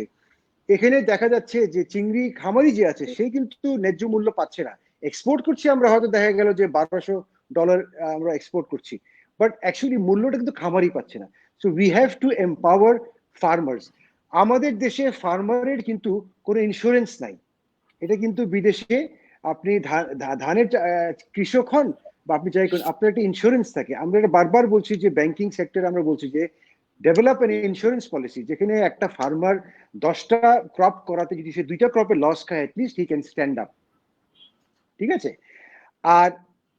এখানে দেখা যাচ্ছে যে চিংড়ি খামারি যে আছে সে কিন্তু ন্যায্য মূল্য পাচ্ছে না। এক্সপোর্ট করছি আমরা, হয়তো দেখা গেল যে $1200 আমরা এক্সপোর্ট করছি, বাট অ্যাকচুয়ালি মূল্যটা কিন্তু খামারি পাচ্ছে না। So we have to empower farmers. আমাদের দেশে ফার্মারের কিন্তু কোনো ইন্স্যুরেন্স নাই। এটা কিন্তু বিদেশে আপনি ধানের কৃষক হন বা আপনি যাই করেন, আপনার একটা ইন্স্যুরেন্স থাকে। আমরা এটা বারবার বলছি যে ব্যাংকিং সেক্টরে আমরা বলছি যে ডেভেলপ এন ইন্স্যুরেন্স পলিসি, যেখানে একটা ফার্মার 10টা ক্রপ করাতে যদি সে 2টা ক্রপে লস খায়, at least he can stand up. ঠিক আছে? আর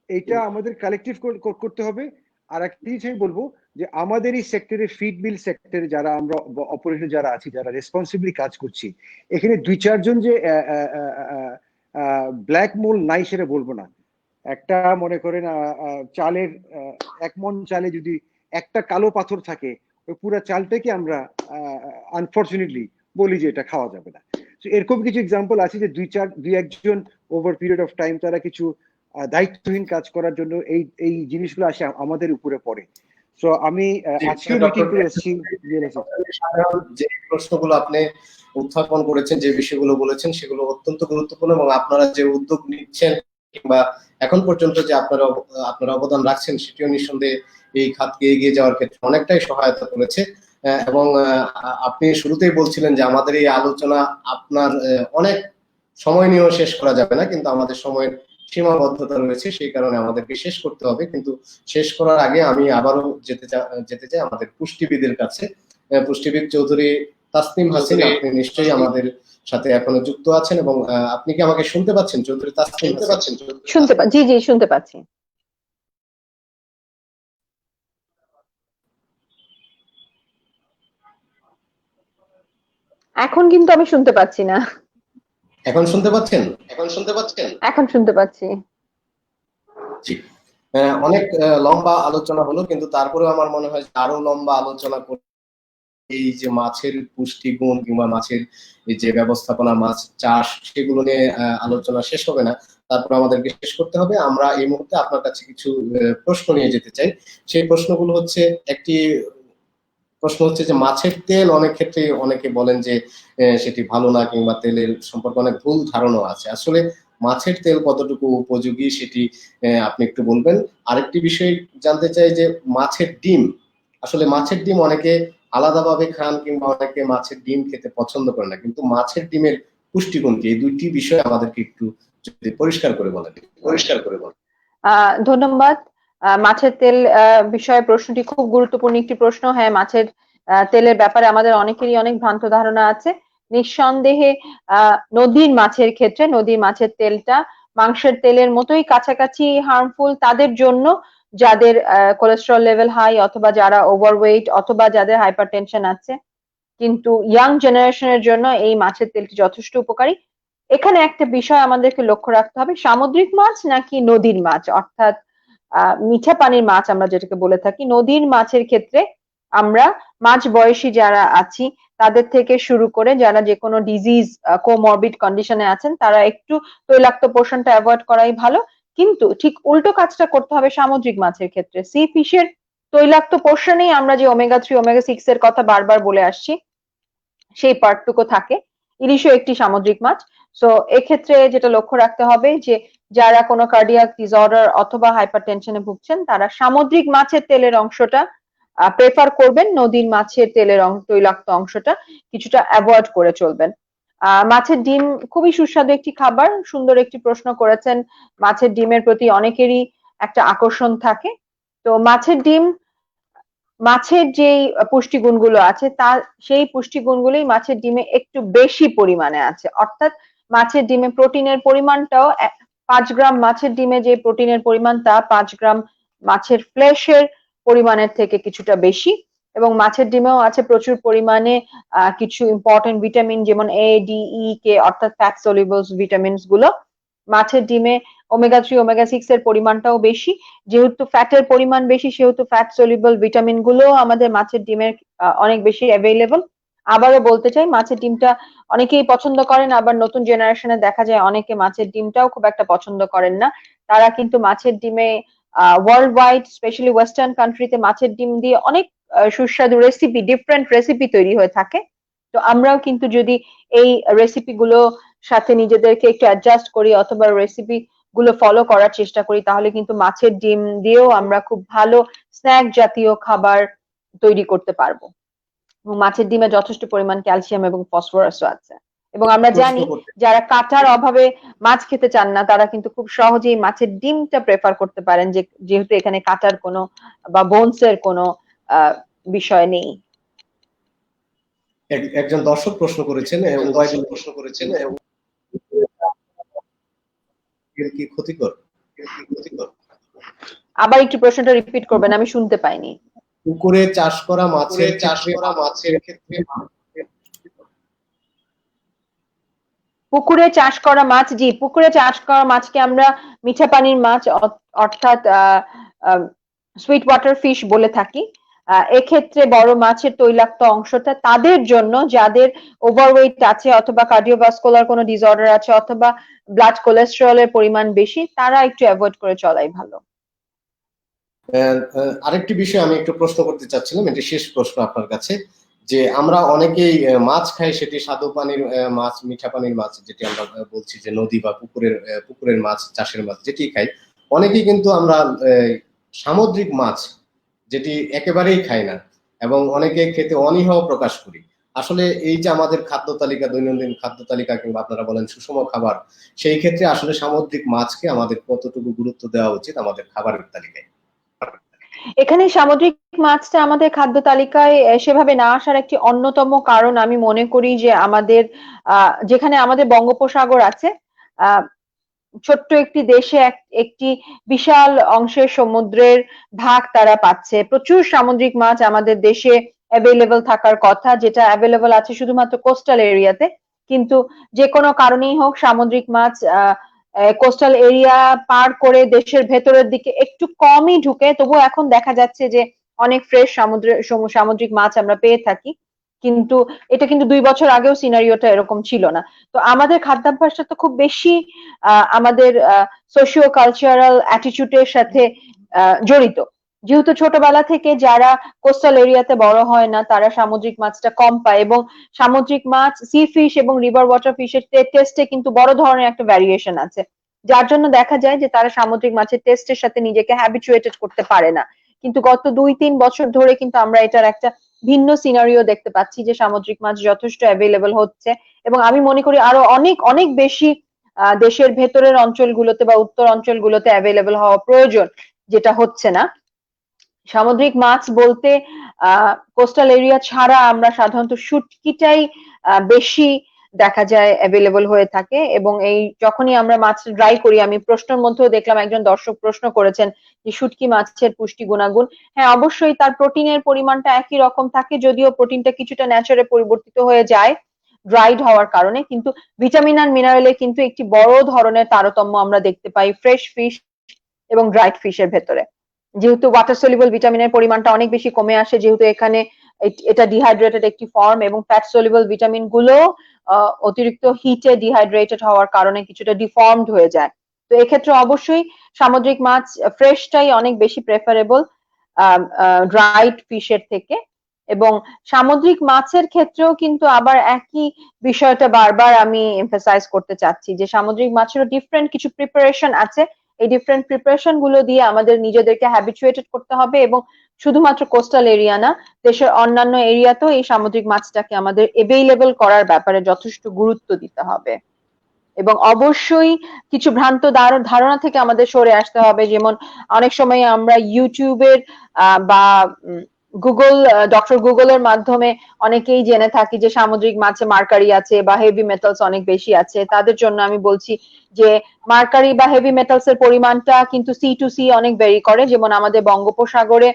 এটা আমাদের কালেকটিভ করতে হবে। আর একটা জিনিস আমি বলবো যে আমাদের এই সেক্টরে, ফিড মিল সেক্টরে যারা আমরা অপারেটর যারা আছি, যারা রেসপন্সিবলি কাজ করছি, এখানে 2-4 জন যে ব্ল্যাক মোল নাই সেটা বলবো না। একটা মনে করেন চালের 1 মণ চালে যদি একটা কালো পাথর থাকে, ওই পুরো চালটাকে আমরা আনফরচুনেটলি বলি যে এটা খাওয়া যাবে না। এরকম কিছু এক্সাম্পল আছে যে 2-1 জন ওভার পিরিয়ড অফ টাইম তারা কিছু দায়িত্বহীন কাজ করার জন্য এই জিনিসগুলো আসে আমাদের উপরে পড়ে। সো আমি আজকেও মিটিং করে এসেছি। সাধারণ যে প্রশ্নগুলো আপনি উত্থাপন করেছেন, যে বিষয়গুলো বলেছেন, সেগুলো অত্যন্ত গুরুত্বপূর্ণ, এবং আপনারা যে উদ্যোগ নিচ্ছেন কিংবা এখন পর্যন্ত যে আপনারা অবদান রাখছেন, সেটিও নিঃসন্দেহে এই খাতকে এগিয়ে যাওয়ার ক্ষেত্রে অনেকটাই সহায়তা করেছে। এবং আপনি শুরুতেই বলছিলেন যে আমাদের এই আলোচনা আপনার অনেক সময় নিয়েও শেষ করা যাবে না, কিন্তু আমাদের সময়ের সীমাবদ্ধতা রয়েছে, সেই কারণে আমাদেরকে শেষ করতে হবে। কিন্তু শেষ করার আগে আমি আবারও যেতে চাই আমাদের পুষ্টিবিদের কাছে। পুষ্টিবিদ চৌধুরী তাসনিম হাসিন, আপনি নিশ্চয়ই আমাদের সাথে এখনো যুক্ত আছেন, এবং আপনি কি আমাকে শুনতে পাচ্ছেন? চৌধুরী তাসনিম হাসিন জি জি শুনতে পাচ্ছি। এখন কিন্তু আমি শুনতে পাচ্ছি না। এখন শুনতে পাচ্ছেন? এখন শুনতে পাচ্ছি। জি, অনেক লম্বা আলোচনা হলো, কিন্তু তারপরেও আমার মনে হয় আরো লম্বা আলোচনা করে এই যে মাছের পুষ্টিগুণ কিংবা মাছের এই যে ব্যবস্থাপনা, মাছ চাষ, সেগুলো নিয়ে আলোচনা শেষ হবে না। তারপর আমাদেরকে শেষ করতে হবে। আমরা এই মুহূর্তে আপনার কাছে কিছু প্রশ্ন নিয়ে যেতে চাই। সেই প্রশ্নগুলো হচ্ছে, একটি প্রশ্ন হচ্ছে যে মাছের তেল অনেক ক্ষেত্রে অনেকে বলেন যে সেটি ভালো না, কিংবা তেলের সম্পর্কে অনেক ভুল ধারণা আছে। আসলে মাছের তেল কতটুকু উপযোগী সেটি আপনি একটু বলবেন। আরেকটি বিষয় জানতে চাই যে মাছের ডিম, আসলে মাছের ডিম অনেকে আলাদাভাবে খান, কিংবা অনেকে মাছের ডিম খেতে পছন্দ করে না, কিন্তু মাছের ডিমের পুষ্টিগুণ কি, এই দুইটি বিষয় আমাদেরকে একটু যদি পরিষ্কার করে বলেন। ধন্যবাদ। মাছের তেল বিষয়ে প্রশ্নটি খুব গুরুত্বপূর্ণ একটি প্রশ্ন। হ্যাঁ, মাছের তেলের ব্যাপারে আমাদের অনেকেরই অনেক ভ্রান্ত ধারণা আছে। নিঃসন্দেহে নদীর মাছের ক্ষেত্রে নদীর মাছের তেলটা মাংসের তেলের মতোই কাছাকাছি হার্মফুল তাদের জন্য যাদের কোলেস্টেরল লেভেল হাই, অথবা যারা ওভারওয়েট, অথবা যাদের হাইপারটেনশন আছে। কিন্তু ইয়াং জেনারেশনের জন্য এই মাছের তেলটি যথেষ্ট উপকারী। এখানে একটা বিষয় আমাদেরকে লক্ষ্য রাখতে হবে, সামুদ্রিক মাছ নাকি নদীর মাছ, অর্থাৎ মিঠা পানির মাছ আমরা যেটাকে বলে থাকি। নদীর মাছের ক্ষেত্রে আমরা মাঝ বয়সী যারা আছি তাদের থেকে শুরু করে যারা যে কোনো ডিজিজ কোমরবিড কন্ডিশনে আছেন, তারা একটু তৈলাক্ত পোর্শনটা অ্যাভয়েড করাই ভালো। কিন্তু ঠিক উল্টো কাজটা করতে হবে সামুদ্রিক মাছের ক্ষেত্রে। সি ফিশের তৈলাক্ত পোর্শনেই আমরা যে ওমেগা 3 ওমেগা 6 এর কথা বারবার বলে আসছি, সেই পার্টটুকু থাকে। ইলিশও একটি সামুদ্রিক মাছ। সো এক্ষেত্রে যেটা লক্ষ্য রাখতে হবে যে যারা কোনো কার্ডিয়াক ডিসঅর্ডার অথবা হাইপারটেনশনে ভুগছেন, তারা সামুদ্রিক মাছের তেলের অংশটা প্রেফার করবেন, নদীর মাছের তেলের তৈলাক্ত অংশটা কিছুটা অ্যাভয়েড করে চলবেন। মাছের ডিম খুবই সুস্বাদু একটি খাবার। সুন্দর একটি প্রশ্ন করেছেন। মাছের ডিমের প্রতি অনেকেরই একটা আকর্ষণ থাকে। তো মাছের যেই পুষ্টিগুণগুলো আছে সেই পুষ্টিগুণগুলোই মাছের ডিমে একটু বেশি পরিমাণে আছে। অর্থাৎ মাছের ডিমে প্রোটিনের পরিমাণটাও 5 গ্রাম মাছের ডিমে যে প্রোটিনের পরিমাণ, তা 5 গ্রাম মাছের ফ্লেশের পরিমাণের থেকে কিছুটা বেশি। এবং মাছের ডিমেও আছে প্রচুর পরিমাণে কিছু ইম্পর্টেন্ট ভিটামিন, যেমন A, D, E, K, অর্থাৎ ফ্যাট সলিউবল ভিটামিনস গুলো। মাছের ডিমে ওমেগা 3 ওমেগা 6 এর পরিমাণটাও বেশি। যেহেতু ফ্যাটের পরিমাণ বেশি সেহেতু ফ্যাট সলিউবল ভিটামিন গুলো আমাদের মাছের ডিমের অনেক বেশি অ্যাভেলেবল। আবারও বলতে চাই মাছের ডিমটা অনেকেই পছন্দ করেন, আবার নতুন জেনারেশনে দেখা যায় অনেকে মাছের ডিমটাও খুব একটা পছন্দ করেন না। তারা কিন্তু মাছের ডিমে ওয়ার্ল্ড ওয়াইড স্পেশালি ওয়েস্টার্ন কান্ট্রিতে মাছের ডিম দিয়ে অনেক সুস্বাদু রেসিপি, ডিফারেন্ট রেসিপি তৈরি হয়ে থাকে। তো আমরাও কিন্তু যদি এই রেসিপি গুলো সাথে নিজেদেরকে একটু অ্যাডজাস্ট করি অথবা রেসিপি গুলো ফলো করার চেষ্টা করি তাহলে কিন্তু মাছের ডিম দিয়েও আমরা খুব ভালো স্ন্যাক জাতীয় খাবার তৈরি করতে পারবো। এবং মাছের ডিমে যথেষ্ট পরিমাণ ক্যালসিয়াম এবং ফসফরাসও আছে। এবং আমরা প্রশ্ন জানি করতে যারা কাটার অভাবে মাছ খেতে চান না তারা কিন্তু খুব সহজেই মাছের ডিমটা প্রেফার করতে পারেন, যেহেতু এখানে কাটার কোনো বা বোনস এর কোনো বিষয় নেই। একজন দর্শক প্রশ্ন করেছেন কি ক্ষতিকর? আবার একটু প্রশ্নটা রিপিট করবেন, আমি শুনতে পাইনি। পুকুরে চাষ করা মাছের ক্ষেত্রে পুকুরে চাষ করা মাছ, জি পুকুরে চাষ করা মাছকে আমরা মিঠা পানির মাছ অর্থাৎ সুইট ওয়াটার ফিশ বলে থাকি। এক্ষেত্রে বড় মাছের তৈলাক্ত অংশটা তাদের জন্য যাদের ওভারওয়েট আছে অথবা কার্ডিওভাস্কুলার কোনো ডিসঅর্ডার আছে অথবা ব্লাড কোলেস্টেরলের পরিমাণ বেশি, তারা একটু অ্যাভয়েড করে চলাই ভালো। আরেকটি বিষয় আমি একটু প্রশ্ন করতে চাচ্ছিলাম, এটি শেষ প্রশ্ন আপনার কাছে, যে আমরা অনেকেই মাছ খাই, সেটি স্বাদু পানির মাছ, মিঠা পানির মাছ, যেটি আমরা বলছি যে নদী বা পুকুরের মাছ, চাষের মাছ যেটি খাই, অনেকেই কিন্তু আমরা সামুদ্রিক মাছ যেটি একেবারেই খাই না এবং অনেকে খেতে অনীহাও প্রকাশ করি। আসলে এই যে আমাদের খাদ্য তালিকা, দৈনন্দিন খাদ্য তালিকা কিংবা আপনারা বলেন সুষম খাবার, সেই ক্ষেত্রে আসলে সামুদ্রিক মাছকে আমাদের কতটুকু গুরুত্ব দেওয়া উচিত আমাদের খাবারের তালিকায়? এখানে সামুদ্রিক মাছটা আমাদের খাদ্য তালিকায় সেভাবে না আসার একটি অন্যতম কারণ আমি মনে করি যে আমাদের যেখানে আমাদের বঙ্গোপসাগর আছে, ছোট্ট একটি দেশে একটি বিশাল অংশের সমুদ্রের ভাগ তারা পাচ্ছে। প্রচুর সামুদ্রিক মাছ আমাদের দেশে অ্যাভেলেবল থাকার কথা, যেটা অ্যাভেলেবল আছে শুধুমাত্র কোস্টাল এরিয়াতে। কিন্তু যে কোনো কারণেই হোক সামুদ্রিক মাছ কোস্টাল এরিয়া পার করে দেশের ভেতরের দিকে একটু কমই ঢুকে, তবুও এখন দেখা যাচ্ছে যে অনেক ফ্রেশ সামুদ্রিক মাছ আমরা পেয়ে থাকি। কিন্তু এটা কিন্তু 2 বছর আগেও সিনারিওটা এরকম ছিল না। তো আমাদের খাদ্যাভ্যাসটা তো খুব বেশি আমাদের সোশিও কালচারাল অ্যাটিটিউডের সাথে জড়িত। যেহেতু ছোটবেলা থেকে যারা কোস্টাল এরিয়াতে বড় হয় না তারা সামুদ্রিক মাছটা কম পায়, এবং সামুদ্রিক মাছ সি ফিশ এবং রিভার ওয়াটার ফিশের টেস্টে কিন্তু বড় ধরনের একটা ভ্যারিয়েশন আছে, যার জন্য দেখা যায় যে তারা সামুদ্রিক মাছের টেস্টের সাথে নিজেকে হ্যাবিচুয়েটেড করতে পারে না। কিন্তু গত 2-3 বছর ধরে কিন্তু আমরা এটার একটা ভিন্ন সিনারিও দেখতে পাচ্ছি যে সামুদ্রিক মাছ যথেষ্ট অ্যাভেলেবল হচ্ছে, এবং আমি মনে করি আরো অনেক অনেক বেশি দেশের ভেতরের অঞ্চলগুলোতে বা উত্তর অঞ্চলগুলোতে অ্যাভেলেবল হওয়া প্রয়োজন, যেটা হচ্ছে না। সামুদ্রিক মাছ বলতে কোস্টাল এরিয়া ছাড়া আমরা সাধারণত শুটকিটাই বেশি দেখা যায় অ্যাভেলেবল হয়ে থাকে। এবং এই যখনই আমরা মাছ ড্রাই করি, আমি প্রশ্নের মধ্যেও দেখলাম একজন দর্শক প্রশ্ন করেছেন যে শুটকি মাছের পুষ্টি গুণাগুণ। হ্যাঁ অবশ্যই তার প্রোটিনের পরিমাণটা একই রকম থাকে, যদিও প্রোটিনটা কিছুটা ন্যাচারে পরিবর্তিত হয়ে যায় ড্রাইড হওয়ার কারণে, কিন্তু ভিটামিন আর মিনারেলে কিন্তু একটি বড় ধরনের তারতম্য আমরা দেখতে পাই ফ্রেশ ফিশ এবং ড্রাইড ফিশের ভেতরে। যেহেতু ওয়াটার সলিউবল ভিটামিনের পরিমাণটা অনেক বেশি কমে আসে, যেহেতু এখানে এটা ডিহাইড্রেটেড একটি ফর্ম, এবং ফ্যাট সলিউবল ভিটামিন গুলো অতিরিক্ত হিটে ডিহাইড্রেটেড হওয়ার কারণে কিছুটা ডিফর্মড হয়ে যায়। তো এক্ষেত্রে অবশ্যই সামুদ্রিক মাছ ফ্রেশটাই অনেক বেশি প্রেফারেবল ড্রাইড ফিশের থেকে। এবং সামুদ্রিক মাছের ক্ষেত্রেও কিন্তু আবার একই বিষয়টা বারবার আমি এমফাসাইজ করতে চাচ্ছি যে সামুদ্রিক মাছেরও ডিফারেন্ট কিছু প্রিপারেশন আছে। এই ডিফারেন্ট প্রিপারেশন গুলো দিয়ে আমাদের নিজেদেরকে হ্যাবিচুয়েটেড করতে হবে, এবং শুধুমাত্র কোস্টাল এরিয়া না, দেশের অন্যান্য এরিয়াতেও এই সামুদ্রিক মাছটাকে আমাদের অ্যাভেলেবল করার ব্যাপারে যথেষ্ট গুরুত্ব দিতে হবে। এবং অবশ্যই কিছু ভ্রান্ত ধারণা থেকে আমাদের সরে আসতে হবে, যেমন অনেক সময় আমরা ইউটিউবের বা ডক্টর গুগলের মাধ্যমে অনেকেই জেনে থাকি যে সামুদ্রিক মাছে মার্কারি আছে বা হেভি মেটালস অনেক বেশি আছে। তাদের জন্য আমি বলছি যে মার্কারি বা হেভি মেটালস এর পরিমাণটা কিন্তু সি টু সি অনেক ভেরি করে, যেমন আমাদের বঙ্গোপসাগরে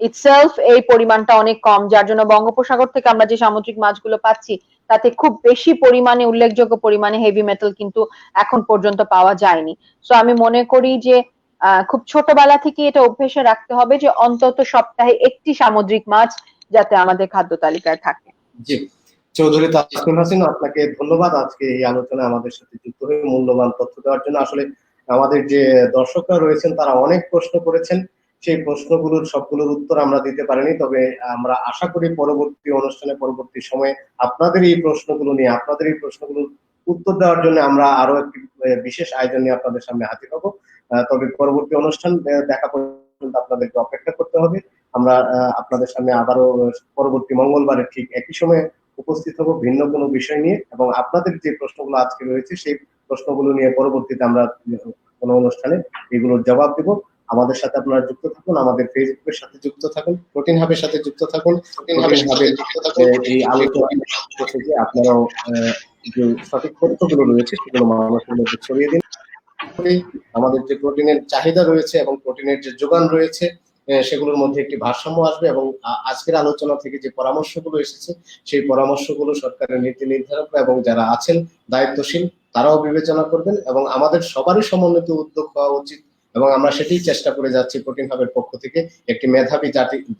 ইটসেলফ এই পরিমাণটা অনেক কম, যার জন্য বঙ্গোপসাগর থেকে আমরা যে সামুদ্রিক মাছগুলো পাচ্ছি তাতে খুব বেশি পরিমাণে, উল্লেখযোগ্য পরিমাণে হেভি মেটাল কিন্তু এখন পর্যন্ত পাওয়া যায়নি। সো আমি মনে করি যে খুব ছোটবেলা থেকে এটা অভ্যেসে রাখতে হবে যে অন্তত সপ্তাহে একটি সামুদ্রিক মাছ যাতে আমাদের খাদ্য তালিকায় থাকে। জি, চৌধুরী তাসনিম হাসিন, আপনাকে ধন্যবাদ আজকে এই আলোচনায় আমাদের সাথে যুক্ত হয়ে মূল্যবান তথ্য দেওয়ার জন্য। আসলে আমাদের যে দর্শকরা রয়েছেন তারা অনেক প্রশ্ন করেছেন, সেই প্রশ্নগুলোর সবগুলোর উত্তর আমরা দিতে পারিনি, তবে আমরা আশা করি পরবর্তী অনুষ্ঠানে পরবর্তী সময়ে আপনাদের এই প্রশ্নগুলোর উত্তর দেওয়ার জন্য আমরা আরো একটি বিশেষ আয়োজন নিয়ে আপনাদের সামনে হাজির হব। তবে পরবর্তী অনুষ্ঠান দেখা পর্যন্ত আপনাদেরকে অপেক্ষা করতে হবে। আমরা আপনাদের সামনে আবারও পরবর্তী মঙ্গলবারে ঠিক একই সময়ে উপস্থিত হব ভিন্ন কোনো বিষয় নিয়ে, এবং আপনাদের যে প্রশ্নগুলো আজকে রয়েছে সেই প্রশ্নগুলো নিয়ে পরবর্তীতে আমরা কোনো অনুষ্ঠানে এগুলোর জবাব দেব। আমাদের সাথে আপনারা যুক্ত থাকুন, আমাদের ফেসবুকের সাথে যুক্ত থাকুন, প্রোটিন হাবের সাথে যুক্ত থাকুন। এই আলোচনা থেকে আপনারাও যে সঠিক তথ্যগুলো রয়েছে সেগুলো মানুষের মধ্যে ছড়িয়ে দিন। আমাদের যে প্রোটিনের চাহিদা রয়েছে এবং প্রোটিনের যে যোগান রয়েছে সেগুলোর মধ্যে একটি ভারসাম্য আসবে, এবং আজকের আলোচনা থেকে যে পরামর্শগুলো এসেছে সেই পরামর্শগুলো সরকারের নীতি নির্ধারক এবং যারা আছেন দায়িত্বশীল তারাও বিবেচনা করবেন, এবং আমাদের সবারই সমন্বিত উদ্যোগ হওয়া উচিত। এবং আমরা সেটাই চেষ্টা করে যাচ্ছি প্রোটিন হাবের পক্ষ থেকে, একটি মেধাবী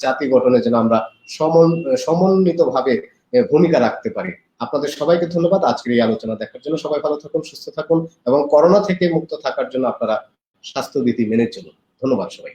জাতি গঠনে যেন আমরা সমন্বিতভাবে ভূমিকা রাখতে পারি। আপনাদের সবাইকে ধন্যবাদ আজকের এই আলোচনা দেখার জন্য। সবাই ভালো থাকুন, সুস্থ থাকুন এবং করোনা থেকে মুক্ত থাকার জন্য আপনারা স্বাস্থ্যবিধি মেনে চলুন। ধন্যবাদ সবাই।